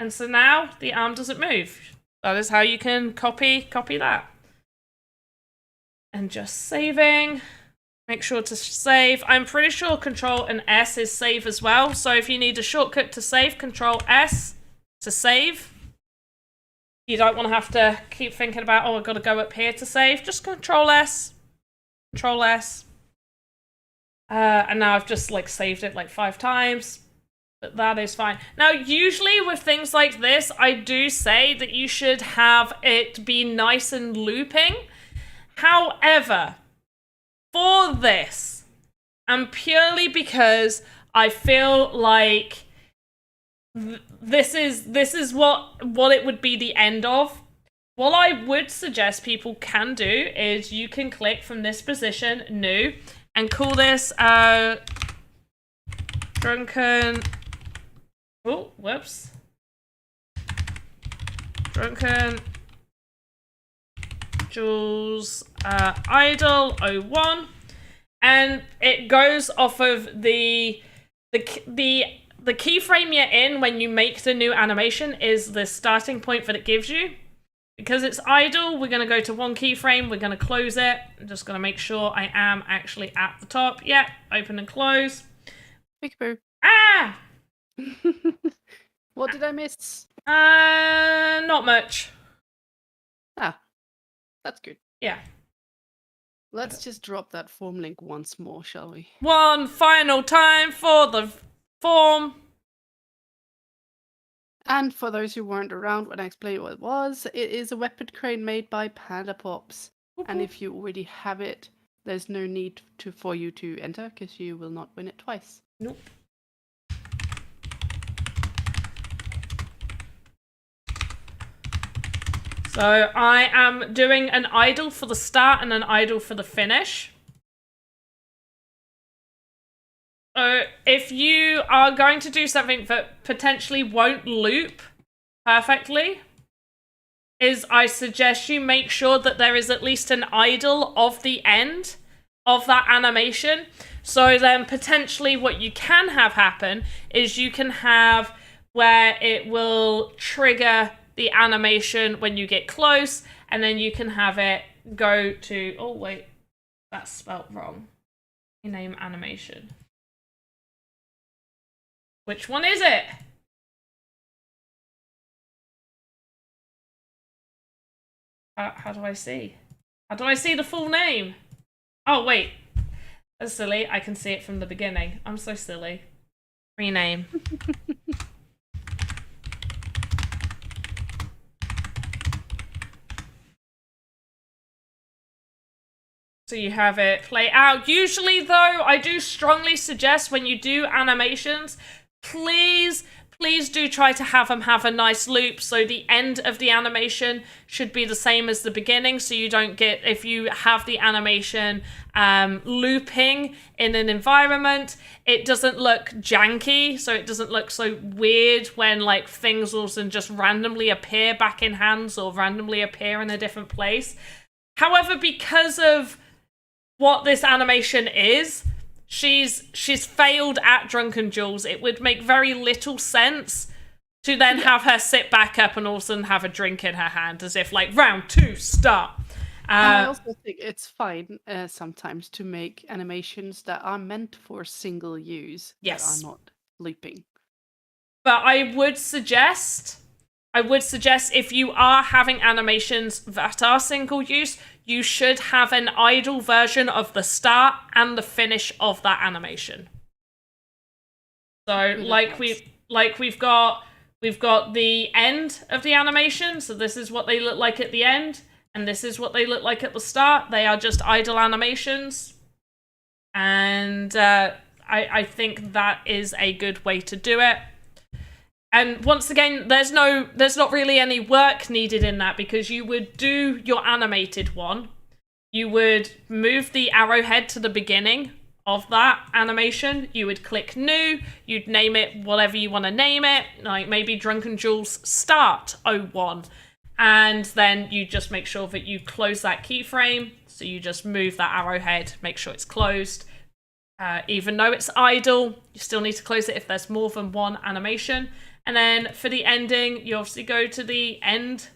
And so now the arm doesn't move. That is how you can copy that. And just saving. Make sure to save. I'm pretty sure Control and S is save as well. So if you need a shortcut to save, Control S to save. You don't want to have to keep thinking about, oh, I've got to go up here to save. Just Control S. Control S. And now I've just like saved it like 5 times. But that is fine. Now, usually with things like this, I do say that you should have it be nice and looping. However, for this, and purely because I feel like this is what it would be the end of, what I would suggest people can do is you can click from this position, new, and call this drunken... Oh, whoops. Drunken Jules Idol 01. And it goes off of the keyframe you're in when you make the new animation is the starting point that it gives you. Because it's idle, we're going to go to one keyframe, we're going to close it. I'm just going to make sure I am actually at the top. Yeah, open and close. Peekaboo. Ah! What did I miss? Not much. Ah, that's good. Yeah. Let's just drop that form link once more, shall we? One final time for the form. And for those who weren't around when I explained what it is a weapon crane made by PandaPops. And if you already have it, there's no need for you to enter, because you will not win it twice. Nope. So I am doing an idle for the start and an idle for the finish. So if you are going to do something that potentially won't loop perfectly, I suggest you make sure that there is at least an idle of the end of that animation. So then potentially what you can have happen is you can have where it will trigger the animation when you get close, and then you can have it go to, oh wait, that's spelt wrong. Name animation. Which one is it? How do I see? How do I see the full name? Oh, wait. That's silly. I can see it from the beginning. I'm so silly. Rename. So you have it play out. Usually, though, I do strongly suggest when you do animations, please do try to have them have a nice loop. So the end of the animation should be the same as the beginning. So you don't get, if you have the animation looping in an environment, it doesn't look janky. So it doesn't look so weird when like things also just randomly appear back in hands or randomly appear in a different place. However, because of what this animation is, she's failed at Drunken Jules. It would make very little sense to then have her sit back up and all of a sudden have a drink in her hand, as if like round 2 start. I also think it's fine sometimes to make animations that are meant for single use, that are not looping. But I would suggest if you are having animations that are single use, you should have an idle version of the start and the finish of that animation. So we've got the end of the animation. So this is what they look like at the end, and this is what they look like at the start. They are just idle animations. And I think that is a good way to do it. And once again, there's not really any work needed in that, because you would do your animated one. You would move the arrowhead to the beginning of that animation. You would click new. You'd name it whatever you want to name it, like maybe Drunken Jules Start 01. And then you just make sure that you close that keyframe. So you just move that arrowhead, make sure it's closed. Even though it's idle, you still need to close it if there's more than one animation. And then for the ending, you obviously go to the end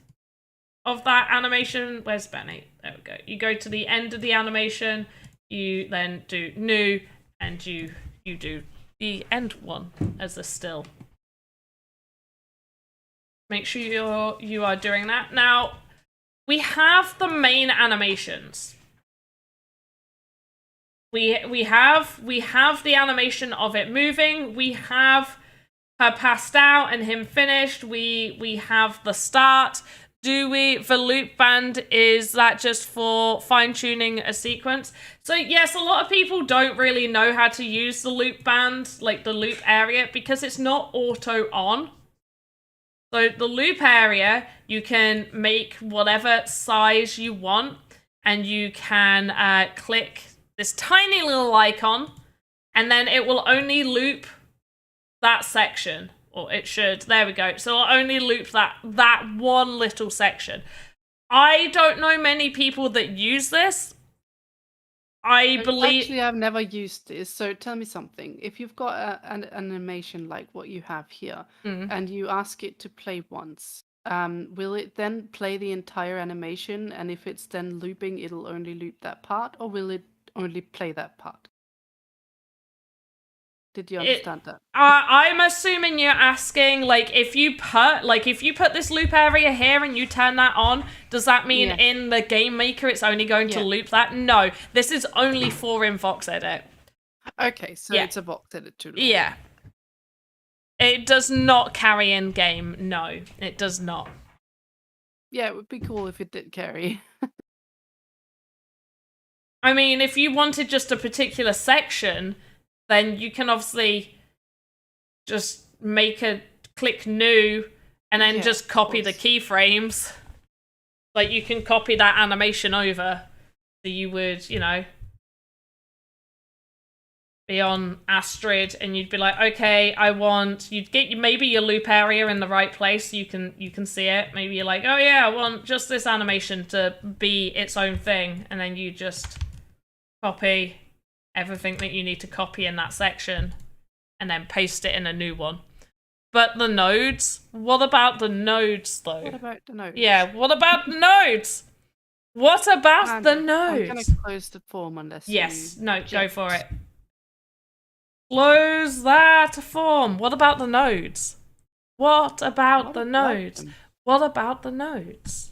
of that animation. Where's Benny? There we go. You go to the end of the animation, you then do new, and you do the end one as a still. Make sure you are doing that. Now, we have the main animations. We have the animation of it moving. We have her passed out and him finished. We have the start. The loop band, is that just for fine-tuning a sequence? So yes, a lot of people don't really know how to use the loop band, like the loop area, because it's not auto on. So the loop area, you can make whatever size you want, and you can click this tiny little icon, and then it will only loop that section, or it should. There we go. So it'll only loop that one little section. I don't know many people that use this. Actually, I've never used this. So tell me something. If you've got an animation like what you have here, and you ask it to play once, will it then play the entire animation? And if it's then looping, it'll only loop that part, or will it only play that part? Did you understand that? I'm assuming you're asking, like, if you put this loop area here and you turn that on, does that mean in the Game Maker it's only going to loop that? No, this is only for in VoxEdit. Okay, so it's a VoxEdit tool. Yeah. It does not carry in game. No, it does not. Yeah, it would be cool if it did carry. I mean, if you wanted just a particular section, then you can obviously just click new and then just copy the keyframes. Like, you can copy that animation over. So you would, be on Astrid and you'd be like, okay, you'd get maybe your loop area in the right place so you can see it. Maybe you're like, oh yeah, I want just this animation to be its own thing. And then you just copy everything that you need to copy in that section and then paste it in a new one. But the nodes? What about the nodes, though? What about the nodes? Yeah, what about the nodes? What about the nodes? I'm going to close the form unless go for it. Close that form. What about the nodes? What about the nodes? What about the nodes?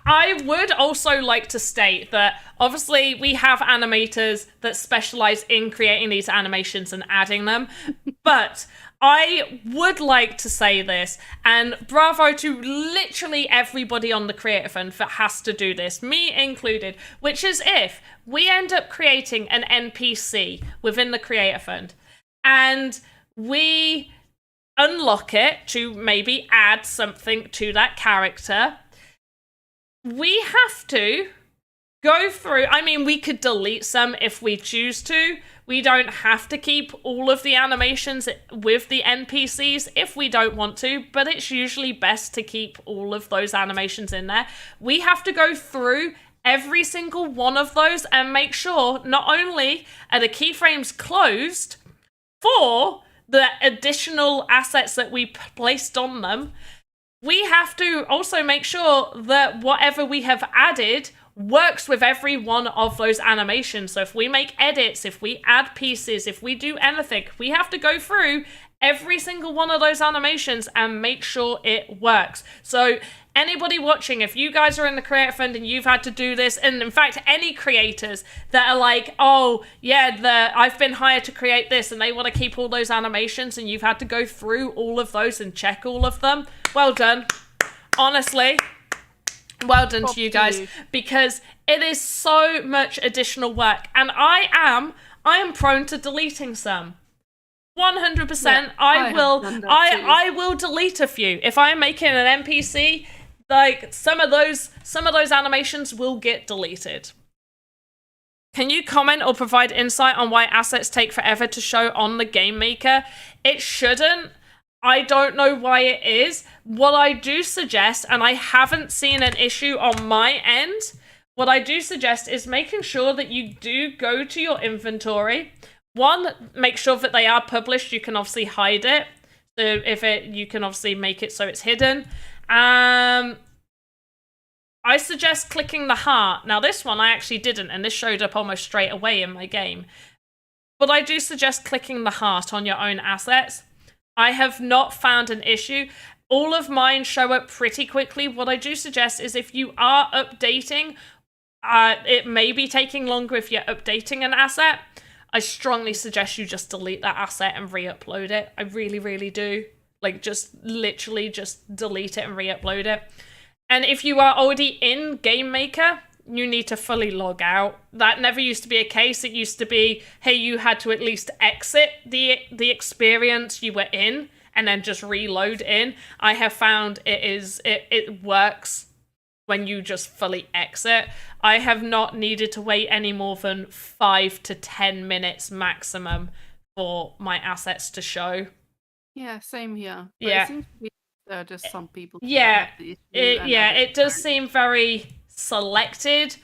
I would also like to state that obviously we have animators that specialize in creating these animations and adding them, but I would like to say this, and bravo to literally everybody on the Creator Fund that has to do this, me included, which is if we end up creating an NPC within the Creator Fund and we unlock it to maybe add something to that character, we have to go through, I mean, we could delete some if we choose to. We don't have to keep all of the animations with the NPCs if we don't want to, but it's usually best to keep all of those animations in there. We have to go through every single one of those and make sure not only are the keyframes closed for the additional assets that we placed on them, we have to also make sure that whatever we have added works with every one of those animations. So if we make edits, if we add pieces, if we do anything, we have to go through every single one of those animations and make sure it works. So anybody watching, if you guys are in the Creator Fund and you've had to do this, and in fact any creators that are like, oh yeah, I've been hired to create this, and they want to keep all those animations, and you've had to go through all of those and check all of them, well done. Honestly, well done to you guys, because it is so much additional work, and I am prone to deleting some. 100%. Yeah, I will delete a few if I'm making an NPC. Like some of those animations will get deleted. Can you comment or provide insight on why assets take forever to show on the Game Maker? It shouldn't. I don't know why it is. What I do suggest, and I haven't seen an issue on my end, what I do suggest is making sure that you do go to your inventory. One, make sure that they are published. You can obviously hide it. So you can obviously make it so it's hidden. I suggest clicking the heart. Now this one I actually didn't, and this showed up almost straight away in my game. But I do suggest clicking the heart on your own assets. I have not found an issue. All of mine show up pretty quickly. What I do suggest is if you are updating, it may be taking longer if you're updating an asset. I strongly suggest you just delete that asset and re-upload it. I really, really do. Like, just literally just delete it and re-upload it. And if you are already in Game Maker, you need to fully log out. That never used to be a case. It used to be, hey, you had to at least exit the experience you were in and then just reload in. I have found it works when you just fully exit. I have not needed to wait any more than 5 to 10 minutes maximum for my assets to show. Yeah, same here. But yeah. It seems to be just some people. Yeah, it does seem very selected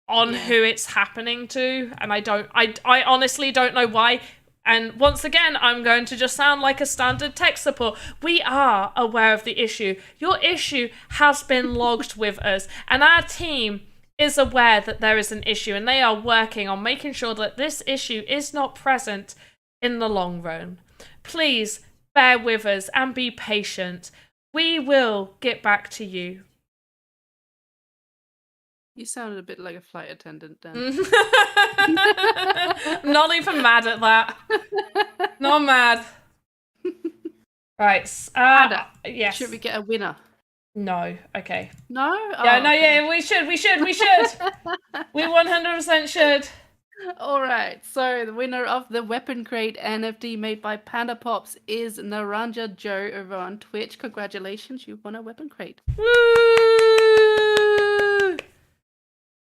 on who it's happening to, and I honestly don't know why. And once again, I'm going to just sound like a standard tech support. We are aware of the issue. Your issue has been logged with us, and our team is aware that there is an issue, and they are working on making sure that this issue is not present in the long run. Please bear with us and be patient. We will get back to you. You sounded a bit like a flight attendant then. Not even mad at that. Not mad. Right. Yes. Should we get a winner? No. Okay. No? Yeah, no, okay. Yeah, we should. We 100% should. All right. So the winner of the Weapon Crate NFT made by PandaPops is Naranja Joe over on Twitch. Congratulations, you won a Weapon Crate. Woo!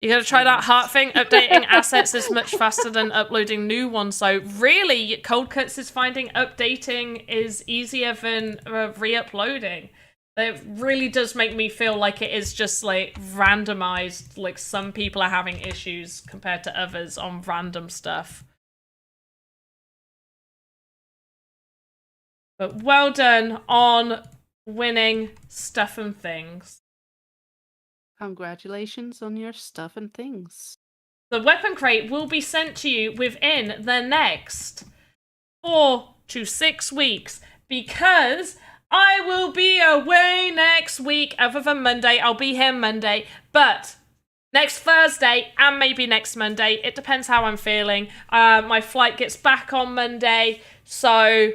You gotta try that heart thing. Updating assets is much faster than uploading new ones. So really, Cold Cuts is finding updating is easier than re-uploading. It really does make me feel like it is just like randomized. Like some people are having issues compared to others on random stuff. But well done on winning Stuff and Things. Congratulations on your stuff and things. The Weapon Crate will be sent to you within the next 4 to 6 weeks, because I will be away next week, other than Monday. I'll be here Monday, but next Thursday and maybe next Monday. It depends how I'm feeling. My flight gets back on Monday, so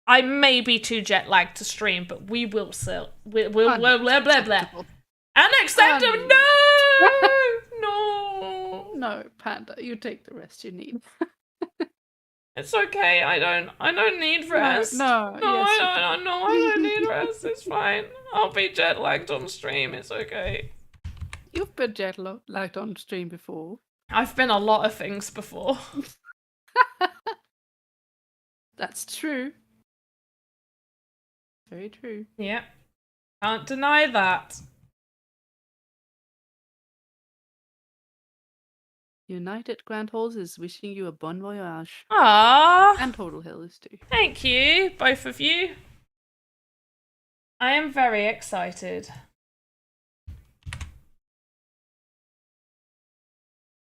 I may be too jet lagged to stream, but we will still. We'll blah, blah, blah. Unacceptable. No. No, Panda, you take the rest you need. It's okay. I don't need rest. No, yes, I don't need rest. It's fine. I'll be jet lagged on stream. It's okay. You've been jet lagged on stream before. I've been a lot of things before. That's true. Very true. Yeah. Can't deny that. United Grand Halls is wishing you a bon voyage. Aww. And Total Hill is too. Thank you, both of you. I am very excited.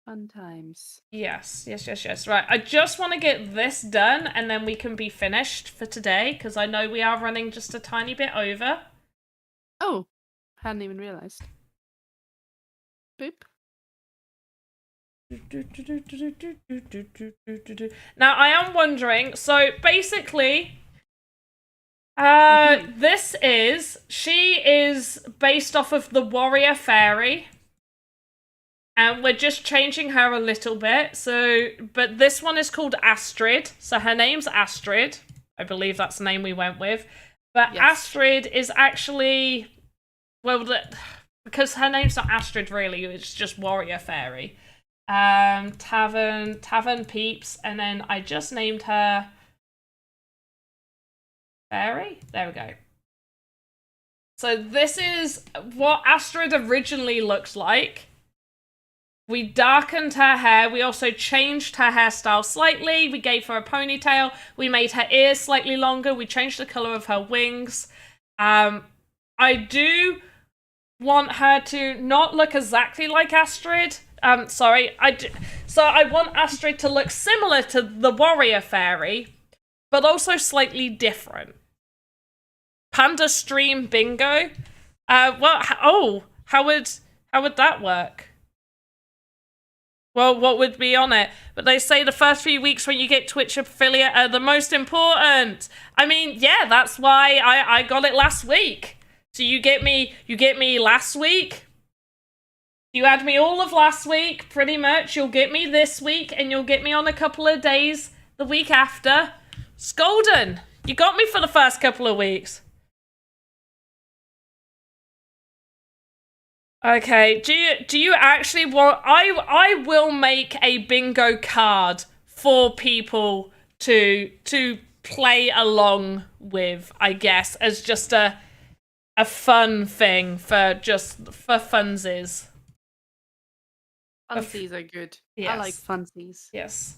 Fun times. Yes. Right, I just want to get this done and then we can be finished for today because I know we are running just a tiny bit over. Oh, hadn't even realized. Boop. Now, I am wondering, so basically, she is based off of the warrior fairy. And we're just changing her a little bit. So, but this one is called Astrid. So her name's Astrid. I believe that's the name we went with. But yes. Astrid is actually, well, because her name's not Astrid really, it's just warrior fairy. Tavern Peeps, and then I just named her Fairy. There we go. So this is what Astrid originally looks like. We darkened her hair. We also changed her hairstyle slightly. We gave her a ponytail. We made her ears slightly longer. We changed the color of her wings. I do want her to not look exactly like Astrid. Sorry. So I want Astrid to look similar to the warrior fairy, but also slightly different. Panda stream bingo. How would that work? Well, what would be on it? But they say the first few weeks when you get Twitch affiliate are the most important. I mean, yeah, that's why I got it last week. So you get me last week. You had me all of last week, pretty much. You'll get me this week, and you'll get me on a couple of days the week after. It's golden. You got me for the first couple of weeks. Okay, do you actually want... I will make a bingo card for people to play along with, I guess, as just a fun thing for funsies. Funsies are good. Yes. I like funsies. Yes.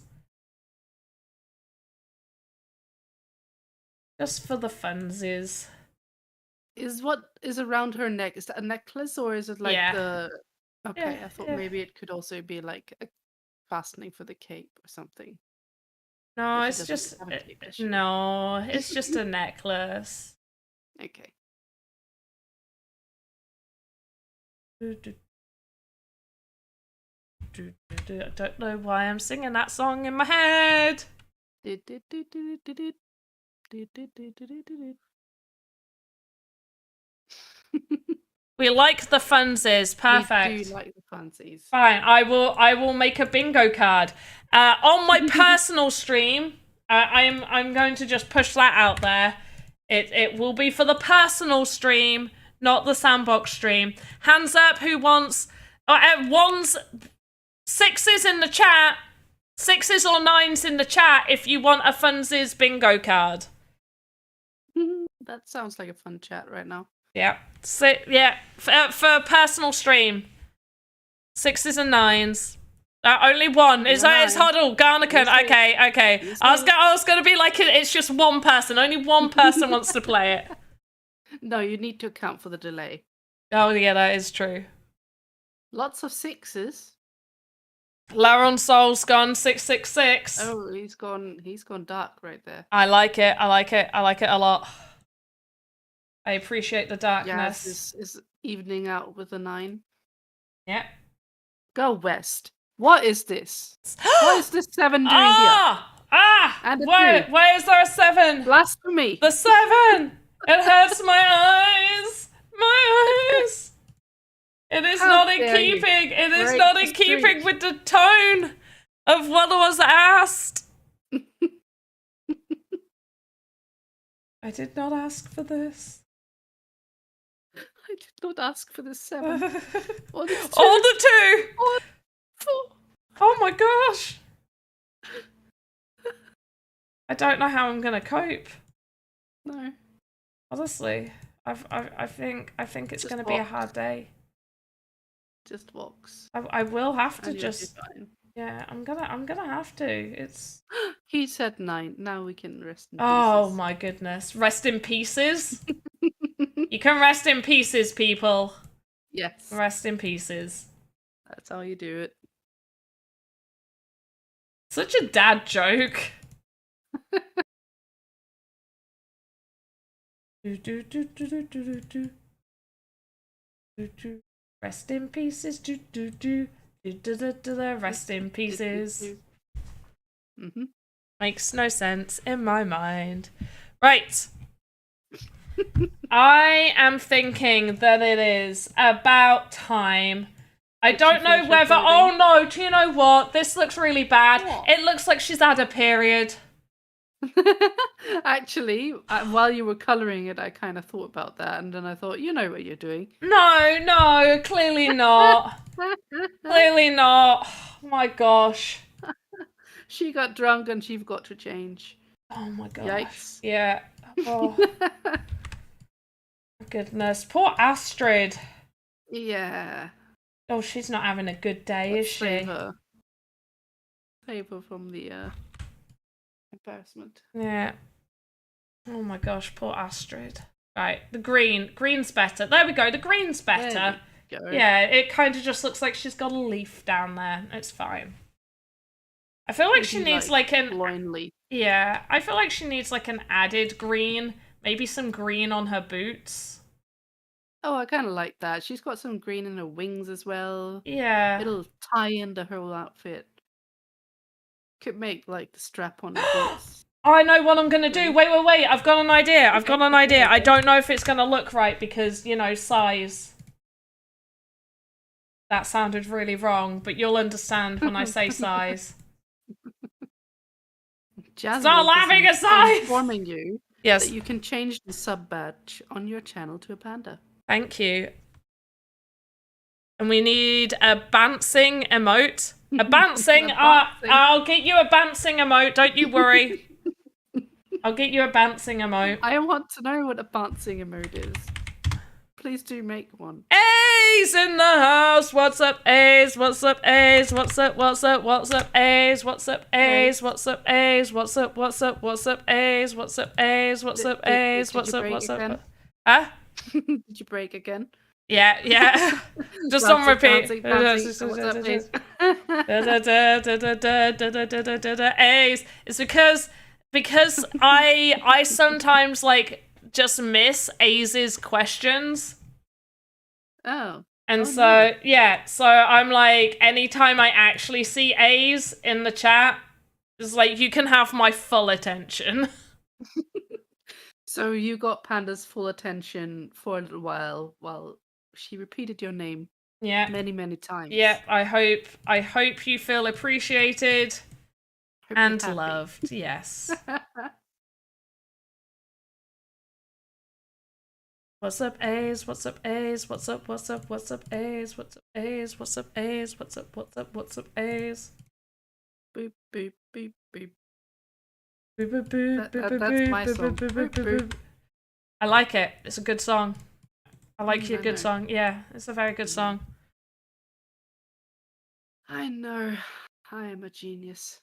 Just for the funsies. Is what is around her neck, is that a necklace or is it like the... Okay, I thought maybe it could also be like a fastening for the cape or something. No, it's just... No, it's just a necklace. Okay. I don't know why I'm singing that song in my head. We like the funsies. Perfect. We do like the funsies. Fine. I will make a bingo card. On my personal stream, I'm going to just push that out there. It will be for the personal stream, not the Sandbox stream. Hands up who wants ones, sixes in the chat. 6s or 9s in the chat if you want a funsies bingo card. That sounds like a fun chat right now. Yeah. For personal stream. 6s and 9s. Only one. It's Huddle, Garnican. Okay. I was gonna be like, it's just one person. Only one person wants to play it. No, you need to account for the delay. Oh yeah, that is true. Lots of 6s. Laron Soul's gone 666. Oh, he's gone dark right there. I like it a lot. I appreciate the Yes, darkness. is evening out with a 9. Yeah. Go west. What is this? What is this 7 doing here? And a 2. Why is there a 7? Blasphemy. The 7! It hurts my eyes! My eyes! It is How not in dare you keeping! It is break not the in keeping streak. with the tone of what was asked! I did not ask for this. I did not ask for this 7. Or this 2. Or the 2! Or 4. Oh my gosh! I don't know how I'm gonna cope. No. Honestly, I think it's Just gonna be a hard day. Just Vox. I will have to And you'll be just fine. yeah. I'm gonna have to. It's. He said 9. Now we can rest in Oh pieces. my goodness! Rest in pieces. You can rest in pieces, people. Yes. Rest in pieces. That's how you do it. Such a dad joke. Rest in pieces. Rest in pieces. Makes no sense in my mind. Right. I am thinking that it is about time. I don't know whether. Oh no, do you know what? This looks really bad. What? It looks like she's had a period. Actually, while you were colouring it, I kind of thought about that, and then I thought, you know what you're doing. No, clearly not. Clearly not. Oh my gosh. She got drunk and she forgot to change. Oh my gosh. Yikes. Yeah. Oh. Goodness. Poor Astrid. Yeah. Oh, she's not having a good day, is she? Save her from the embarrassment. Yeah. Oh my gosh, poor Astrid. Right, the green. Green's better. There we go, the green's better. There we go. Yeah, it kind of just looks like she's got a leaf down there. It's fine. I feel like she needs like an... Blindly. Yeah, I feel like she needs like an added green. Maybe some green on her boots. Oh, I kind of like that. She's got some green in her wings as well. Yeah. It'll tie in the whole outfit. Could make like the strap on her boots. I know what I'm gonna do. Wait. I've got an idea. I don't know if it's gonna look right because, you know, size. That sounded really wrong, but you'll understand when I say size. Stop laughing aside! Informing you yes. that you can change the sub badge on your channel to a panda. Thank you. And we need a bouncing emote. A bouncing. I'll get you a bouncing emote. Don't you worry. I'll get you a bouncing emote. I want to know what a bouncing emote is. Please do make one. A's in the house. What's up, A's? What's up, A's? What's up? What's up? What's up, A's? What's up, A's? What's up, A's? What's up? What's up? What's up, A's? What's up, A's? What's up, A's? What's up? What's up? Huh? Did you break again? Yeah. Just on repeat. A's. It's because I sometimes like just miss A's questions. Oh. And so I'm like, anytime I actually see A's in the chat, it's like you can have my full attention. So you got Panda's full attention for a little while she repeated your name. Yeah. Many times. Yeah, I hope you feel appreciated and loved. Yes. What's up, A's? What's up, A's? What's up, A's? What's up, A's? What's up, A's? What's up, A's? Boop, boop, boop, boop. That's my song. I like it. It's a good song. I like your good song. Yeah, it's a very good song. I know. I am a genius.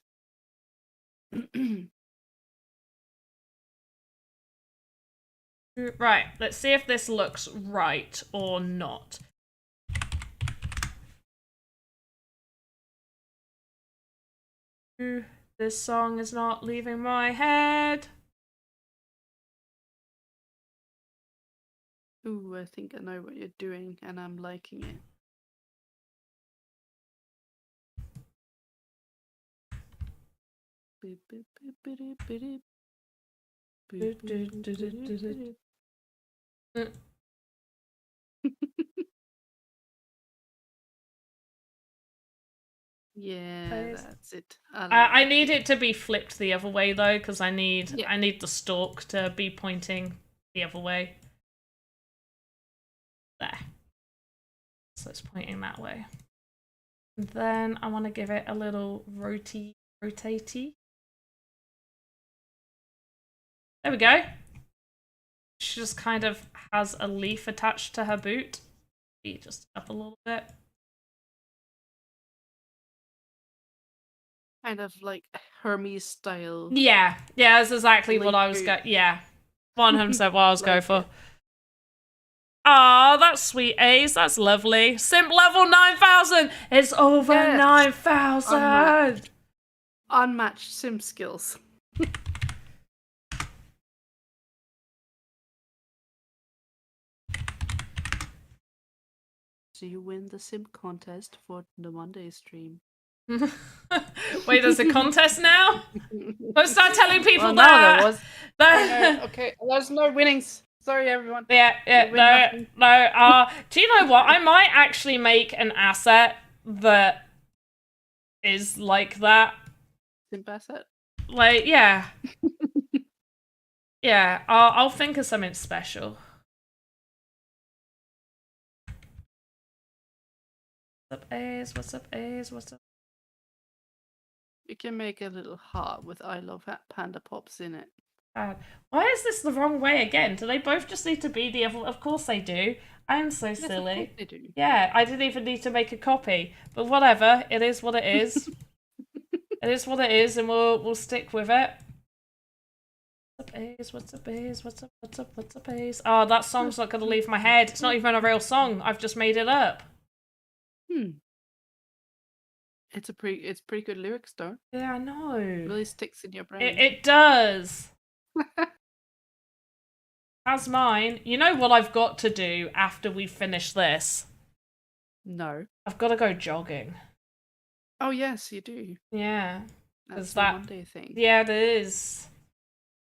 Right, let's see if this looks right or not. This song is not leaving my head. Ooh, I think I know what you're doing, and I'm liking it. Yeah, that's it. I need it to be flipped the other way though, because I need the stalk to be pointing the other way. There. So it's pointing that way. And then I want to give it a little rotatey. There we go. She just kind of has a leaf attached to her boot. Just up a little bit. Kind of like Hermes style. Yeah, that's exactly what I was going. Yeah, 100% what I was going for. Ah, that's sweet, Ace. That's lovely. Simp level 9,000. It's over 9,000. Unmatched sim skills. So you win the sim contest for the Monday stream. Wait, there's a contest now? Don't start telling people that. There was. Okay, there's no winnings. Sorry, everyone. Yeah, no. Do you know what? I might actually make an asset that is like that. Simp asset? Like, yeah. Yeah, I'll think of something special. What's up, Ace? What's up, Ace? What's up? You can make a little heart with I love PandaPops in it. Why is this the wrong way again? Do they both just need to be the other? Of course they do. I'm so silly. Of course they do. Yeah, I didn't even need to make a copy. But whatever, it is what it is. It is what it is, and we'll stick with it. What's up, Ace? What's up, Ace? What's up? What's up? What's up, Ace? Oh, that song's not gonna leave my head. It's not even a real song. I've just made it up. It's pretty good lyrics though. Yeah, I know. It really sticks in your brain. It does. As mine. You know what I've got to do after we finish this? No. I've got to go jogging. Oh yes, you do. Yeah. That's the Monday thing. Yeah, it is.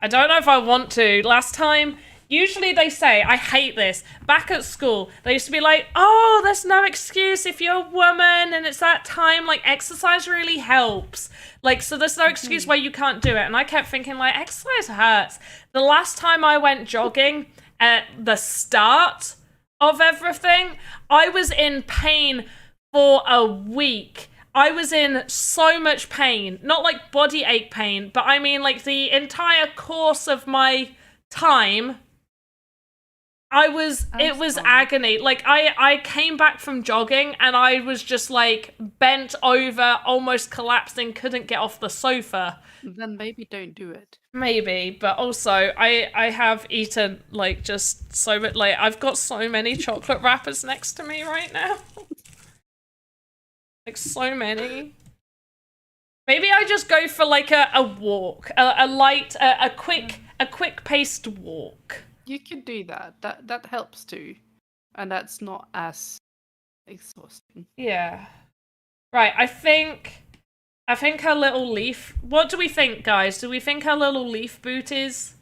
I don't know if I want to. Last time, usually they say, I hate this, back at school, they used to be like, oh, there's no excuse if you're a woman and it's that time, like, exercise really helps. Like, so there's no excuse why you can't do it. And I kept thinking, like, exercise hurts. The last time I went jogging at the start of everything, I was in pain for a week. I was in so much pain, not like body ache pain, but I mean like the entire course of my time, it was agony. Like I came back from jogging and I was just like bent over, almost collapsing, couldn't get off the sofa. Then maybe don't do it. Maybe, but also I have eaten like just so much, like I've got so many chocolate wrappers next to me right now. Like so many. Maybe I just go for like a walk, a quick paced walk. You could do that. That helps too, and that's not as exhausting. Yeah. Right. I think her little leaf. What do we think, guys? Do we think her little leaf boot is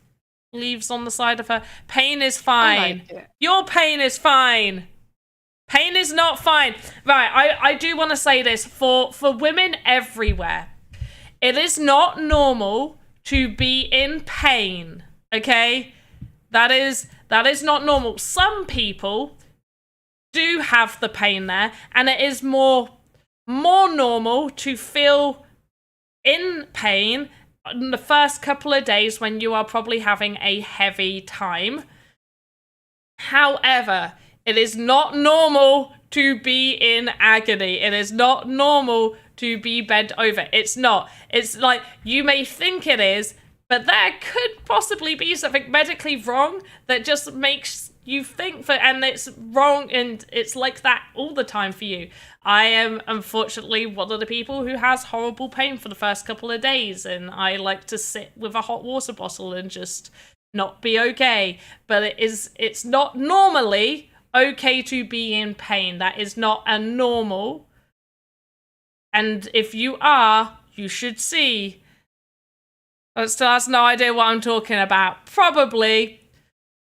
leaves on the side of her? Pain is fine. I like it. Your pain is fine. Pain is not fine. Right, I do want to say this. For women everywhere, it is not normal to be in pain, okay? That is not normal. Some people do have the pain there, and it is more normal to feel in pain in the first couple of days when you are probably having a heavy time. However, it is not normal to be in agony. It is not normal to be bent over. It's not. It's like, you may think it is, but there could possibly be something medically wrong that just makes you think that, and it's wrong, and it's like that all the time for you. I am, unfortunately, one of the people who has horrible pain for the first couple of days, and I like to sit with a hot water bottle and just not be okay. But it's not normally okay to be in pain. That is not a normal. And if you are, you should see. But still has no idea what I'm talking about. Probably.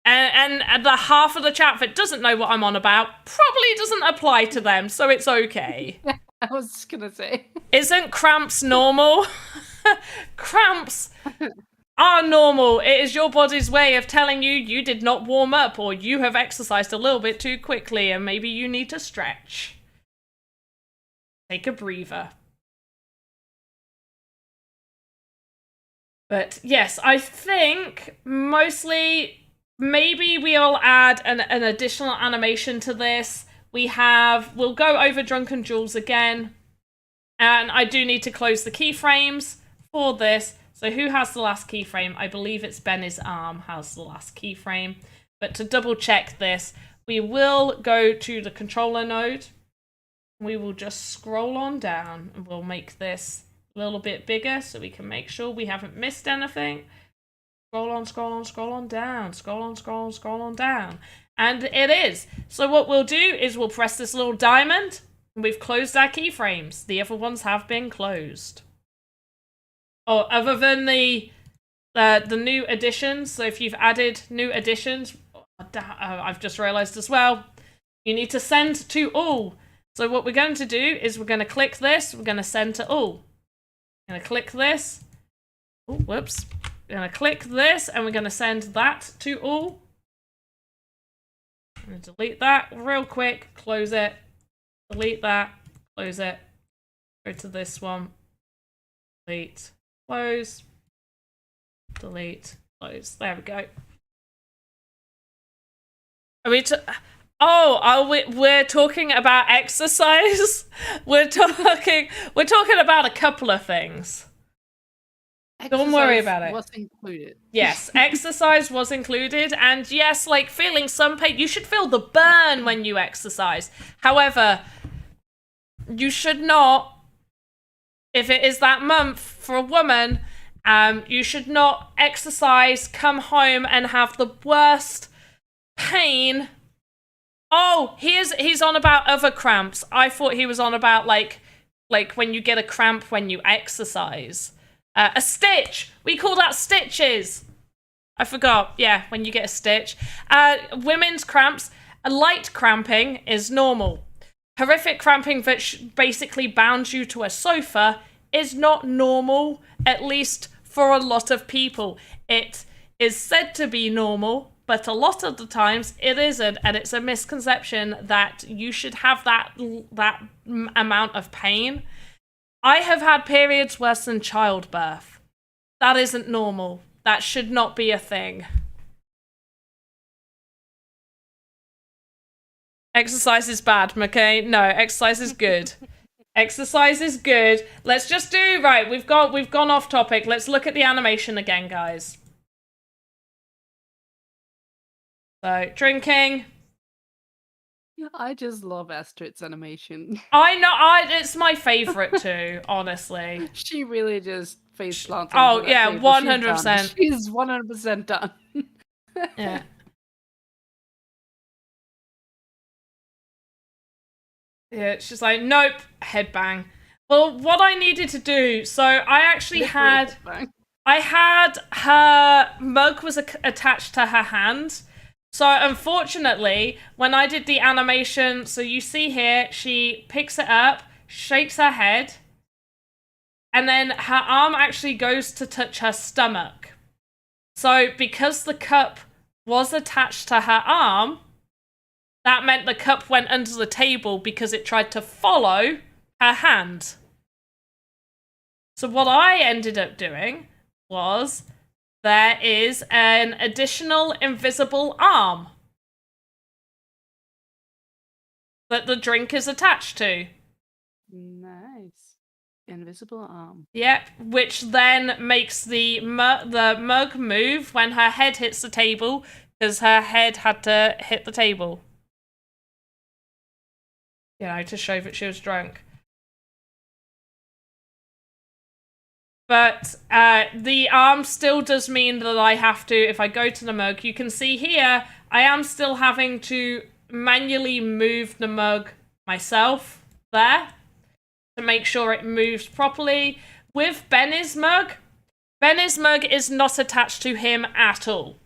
And the half of the chat that doesn't know what I'm on about probably doesn't apply to them, so it's okay. I was just gonna say. Isn't cramps normal? Cramps are normal. It is your body's way of telling you did not warm up, or you have exercised a little bit too quickly and maybe you need to stretch. Take a breather. But yes, I think mostly maybe we'll add an additional animation to this. We'll go over Drunken Jewels again. And I do need to close the keyframes for this. So who has the last keyframe? I believe it's Benny's arm has the last keyframe. But to double check this, we will go to the controller node. We will just scroll on down and we'll make this a little bit bigger so we can make sure we haven't missed anything. Scroll on, scroll on, scroll on down. Scroll on, scroll on, scroll on down. And it is. So what we'll do is we'll press this little diamond. And we've closed our keyframes. The other ones have been closed. Oh, other than the new additions. So if you've added new additions, I've just realized as well, you need to send to all. So what we're going to do is we're going to click this. We're going to send to all. We're going to click this. Oh, whoops. We're going to click this and we're going to send that to all. I'm going to delete that real quick. Close it. Delete that. Close it. Go to this one. Delete. Close. Delete. Close. There we go. Are we we're talking about exercise. We're talking about a couple of things. Don't worry about it. Was included. Yes, exercise was included, and yes, like feeling some pain. You should feel the burn when you exercise. However, you should not, if it is that month for a woman, you should not exercise, come home and have the worst pain. Oh, he's on about other cramps. I thought he was on about like when you get a cramp when you exercise. A stitch. We call that stitches. I forgot. Yeah, when you get a stitch. Women's cramps. Light cramping is normal. Horrific cramping that basically bounds you to a sofa is not normal, at least for a lot of people. It is said to be normal, but a lot of the times it isn't, and it's a misconception that you should have that amount of pain. I have had periods worse than childbirth. That isn't normal. That should not be a thing. Exercise is bad, McKay. No, exercise is good. Exercise is good. Let's just do right. We've gone off topic. Let's look at the animation again, guys. So, drinking. I just love Astrid's animation. I know, it's my favorite too, honestly. She really just face planted. Oh yeah, 100%. She's 100% done. Yeah. Yeah, she's like, nope, headbang. Well, what I needed to do, so I actually had her mug was attached to her hand. So unfortunately, when I did the animation, so you see here, she picks it up, shakes her head, and then her arm actually goes to touch her stomach. So because the cup was attached to her arm, that meant the cup went under the table because it tried to follow her hand. So what I ended up doing was there is an additional invisible arm that the drink is attached to. Nice. Invisible arm. Yep, which then makes the mug move when her head hits the table, because her head had to hit the table. You know, to show that she was drunk. But the arm still does mean that I have to, if I go to the mug, you can see here, I am still having to manually move the mug myself there to make sure it moves properly. With Benny's mug is not attached to him at all.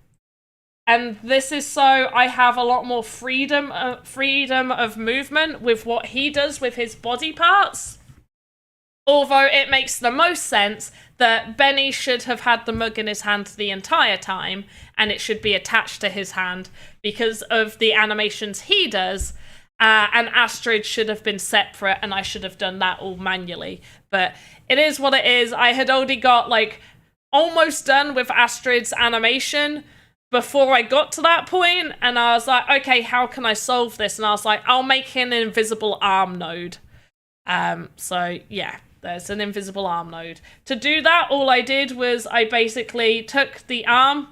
And this is so I have a lot more freedom of movement with what he does with his body parts. Although it makes the most sense that Benny should have had the mug in his hand the entire time, and it should be attached to his hand because of the animations he does, and Astrid should have been separate, and I should have done that all manually. But it is what it is. I had already got, like, almost done with Astrid's animation before I got to that point, and I was like, okay, how can I solve this? And I was like, I'll make an invisible arm node. So, yeah. There's an invisible arm node. To do that, all I did was I basically took the arm,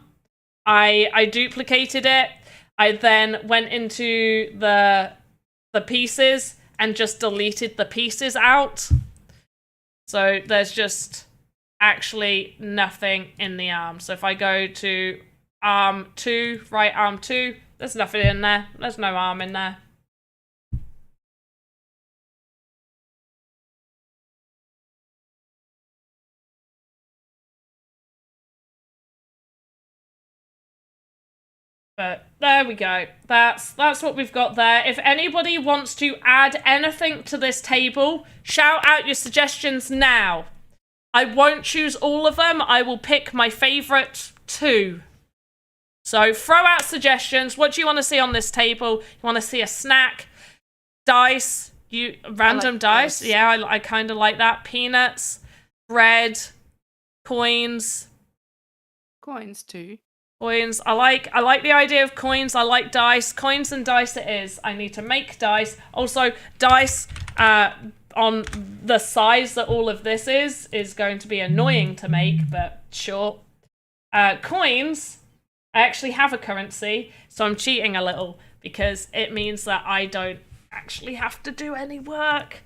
I duplicated it, I then went into the pieces and just deleted the pieces out. So there's just actually nothing in the arm. So if I go to arm 2, right arm 2, there's nothing in there. There's no arm in there. But there we go. That's what we've got there. If anybody wants to add anything to this table, shout out your suggestions now. I won't choose all of them. I will pick my favorite 2. So throw out suggestions. What do you want to see on this table? You want to see a snack, dice, random dice. Yeah, I kind of like that. Peanuts, bread, coins. Coins too. Coins. I like the idea of coins. I like dice. Coins and dice it is. I need to make dice. Also, dice on the size that all of this is going to be annoying to make, but sure. Coins. I actually have a currency, so I'm cheating a little because it means that I don't actually have to do any work.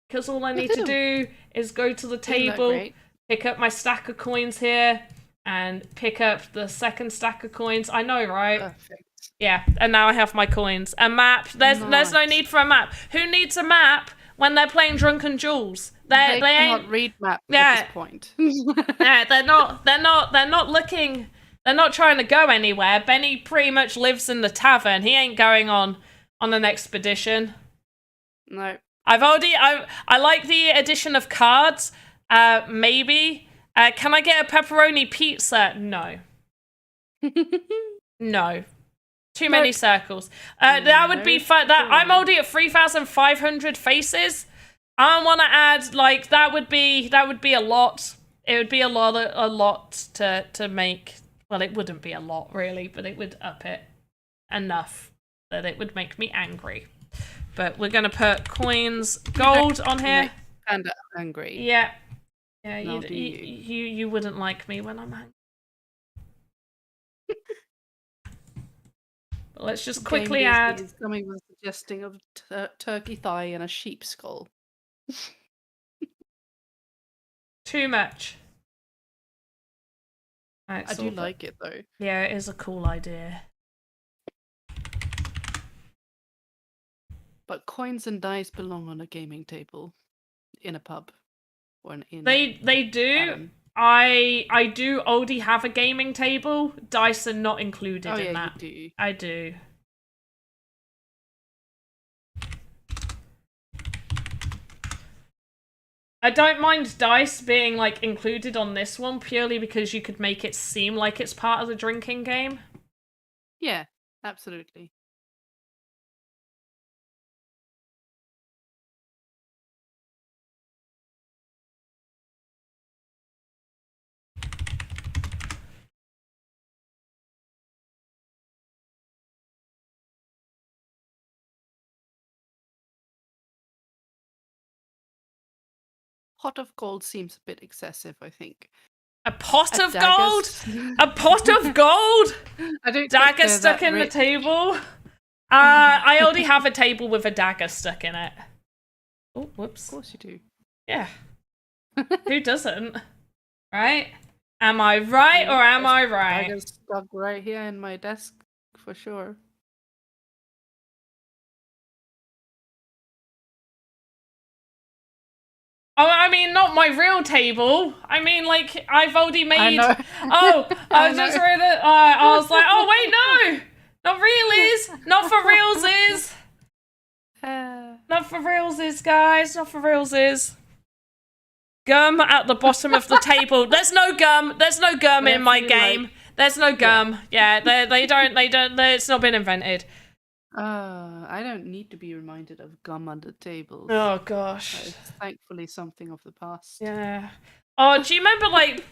Because all I need to do is go to the table, pick up my stack of coins here, and pick up the second stack of coins. I know, right? Perfect. Yeah, and now I have my coins. A map. There's no need for a map. Who needs a map when they're playing Drunken Jewels? They cannot read maps at this point. Yeah, they're not looking. They're not trying to go anywhere. Benny pretty much lives in the tavern. He ain't going on an expedition. No. I like the addition of cards. Maybe. Can I get a pepperoni pizza? No. No. Too many circles. That would be fun. I'm already at 3,500 faces. I want to add, like, that would be a lot. It would be a lot to make. Well, it wouldn't be a lot, really, but it would up it enough that it would make me angry. But we're going to put coins, gold on here. And angry. Yeah. Yeah, you wouldn't like me when I'm angry. But let's just quickly add. Is coming with suggesting of turkey thigh and a sheep skull. Too much. Right, I do like it though. Yeah, it is a cool idea. But coins and dice belong on a gaming table, in a pub, or an inn. They do. I do already have a gaming table. Dice are not included in that. You do. I do. I don't mind dice being, like, included on this one, purely because you could make it seem like it's part of the drinking game. Yeah, absolutely. Pot of gold seems a bit excessive, I think. A pot of gold? A pot of gold? I don't dagger stuck in the table? I already have a table with a dagger stuck in it. Oh, whoops. Of course you do. Yeah. Who doesn't? Right? Am I right or am I right? I got stuck right here in my desk for sure. Oh, I mean, not my real table. I mean, like, I've already made... I know. Oh, I just read it. I was like, oh, wait, no. Not realies. Not for realsies. Not for realsies, guys. Not for realsies. Gum at the bottom of the table. There's no gum. There's no gum in my game. Like... There's no gum. Yeah, they don't, it's not been invented. I don't need to be reminded of gum under tables. Oh, gosh. It's thankfully something of the past. Yeah. Oh, do you remember, like,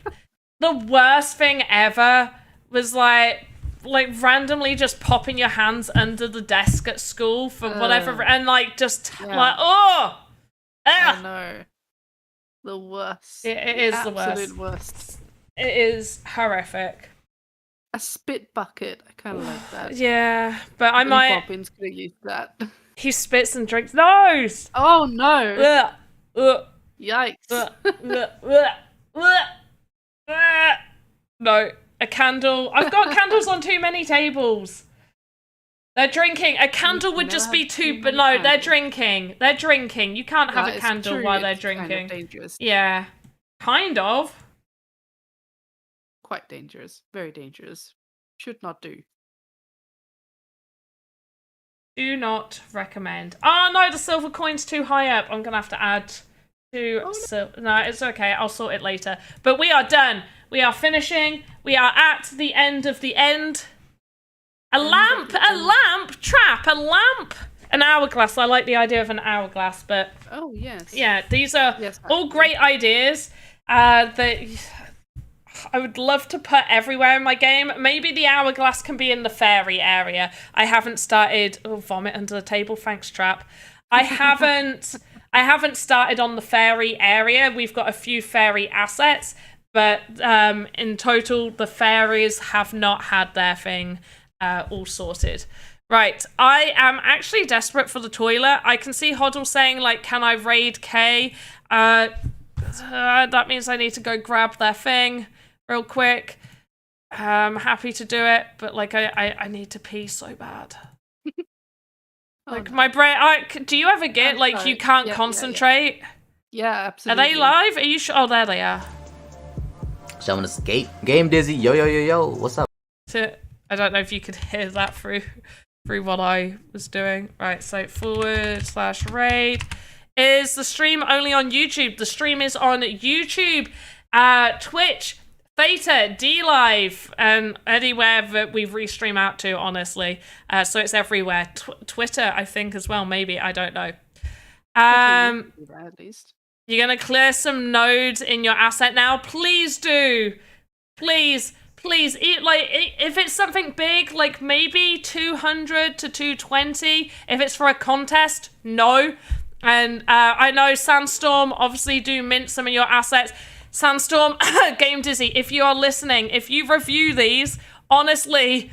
the worst thing ever was, like randomly just popping your hands under the desk at school for whatever, and, like, just, like, oh! I know. The worst. It is the worst. Absolute worst. It is horrific. A spit bucket. I kind of like that. Yeah, but I might... Poppins could have used that. He spits and drinks those! Oh, no! Yikes. No, a candle. I've got candles on too many tables. They're drinking. A candle would just be too... But no, they're drinking. They're drinking. You can't have a candle while they're drinking. Kind of dangerous. Yeah. Kind of. Quite dangerous. Very dangerous. Should not do. Do not recommend. Oh, no, the silver coin's too high up. I'm going to have to add two... No, it's okay. I'll sort it later. But we are done. We are finishing. We are at the end of the end. A lamp! A lamp! Trap! A lamp! An hourglass. I like the idea of an hourglass, but... Oh, yes. Yeah, these are all great ideas that I would love to put everywhere in my game. Maybe the hourglass can be in the fairy area. I haven't started... Oh, vomit under the table. Thanks, Trap. I haven't started on the fairy area. We've got a few fairy assets, but in total, the fairies have not had their thing all sorted. Right, I am actually desperate for the toilet. I can see Hoddle saying, like, can I raid K? That means I need to go grab their thing real quick. I'm happy to do it, but, like, I need to pee so bad. Like, my brain... do you ever get, like, you can't concentrate? Yeah, absolutely. Are they live? Are you sure? Oh, there they are. Showing us game dizzy. Yo. What's up? I don't know if you could hear that through what I was doing. Right, so /raid. Is the stream only on YouTube? The stream is on YouTube, Twitch, Theta, DLive, and anywhere that we restream out to, honestly. So it's everywhere. Twitter, I think, as well, maybe. I don't know. At least. You're going to clear some nodes in your asset now? Please do. Please. Like, if it's something big, like maybe 200 to 220. If it's for a contest, no. And I know Sandstorm, obviously, do mint some of your assets. Sandstorm, Game Dizzy, if you are listening, if you review these, honestly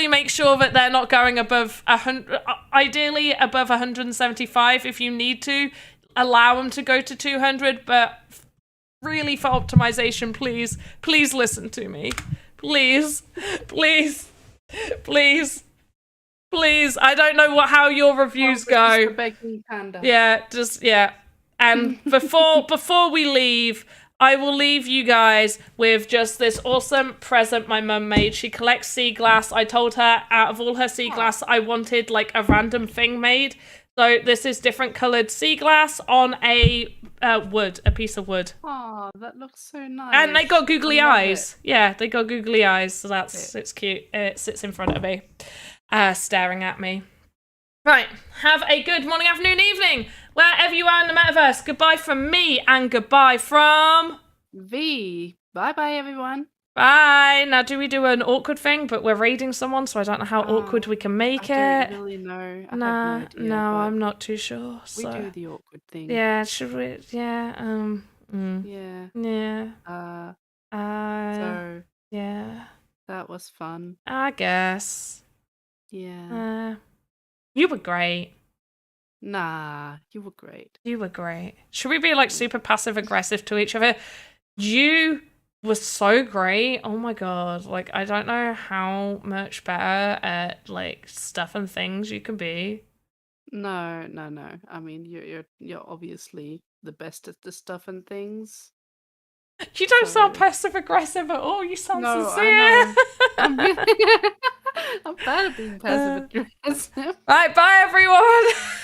make sure that they're not going above 100, ideally above 175 if you need to. Allow them to go to 200, but really for optimization, please listen to me. Please. I don't know how your reviews go. Baking Panda. Yeah. And before we leave, I will leave you guys with just this awesome present my mum made. She collects sea glass. I told her out of all her sea glass, I wanted like a random thing made. So this is different coloured sea glass on a piece of wood. Oh, that looks so nice. And they got googly eyes. Yeah, they got googly eyes. So it's cute. It sits in front of me, staring at me. Right, have a good morning, afternoon, evening, wherever you are in the metaverse. Goodbye from me and goodbye from... V. Bye-bye, everyone. Bye. Now, do we do an awkward thing? But we're raiding someone, so I don't know how awkward we can make it. I don't really know. No, I'm not too sure. We do the awkward thing. Yeah, should we? Yeah. Yeah. Yeah. So. Yeah. That was fun. I guess. Yeah. You were great. Nah, you were great. You were great. Should we be like super passive aggressive to each other? You was so great. Oh my god. Like, I don't know how much better at, like, stuff and things you can be. No. I mean, you're obviously the best at the stuff and things. You don't sound passive aggressive at all. You sound sincere. I know. I'm bad at being passive aggressive. Right, bye everyone.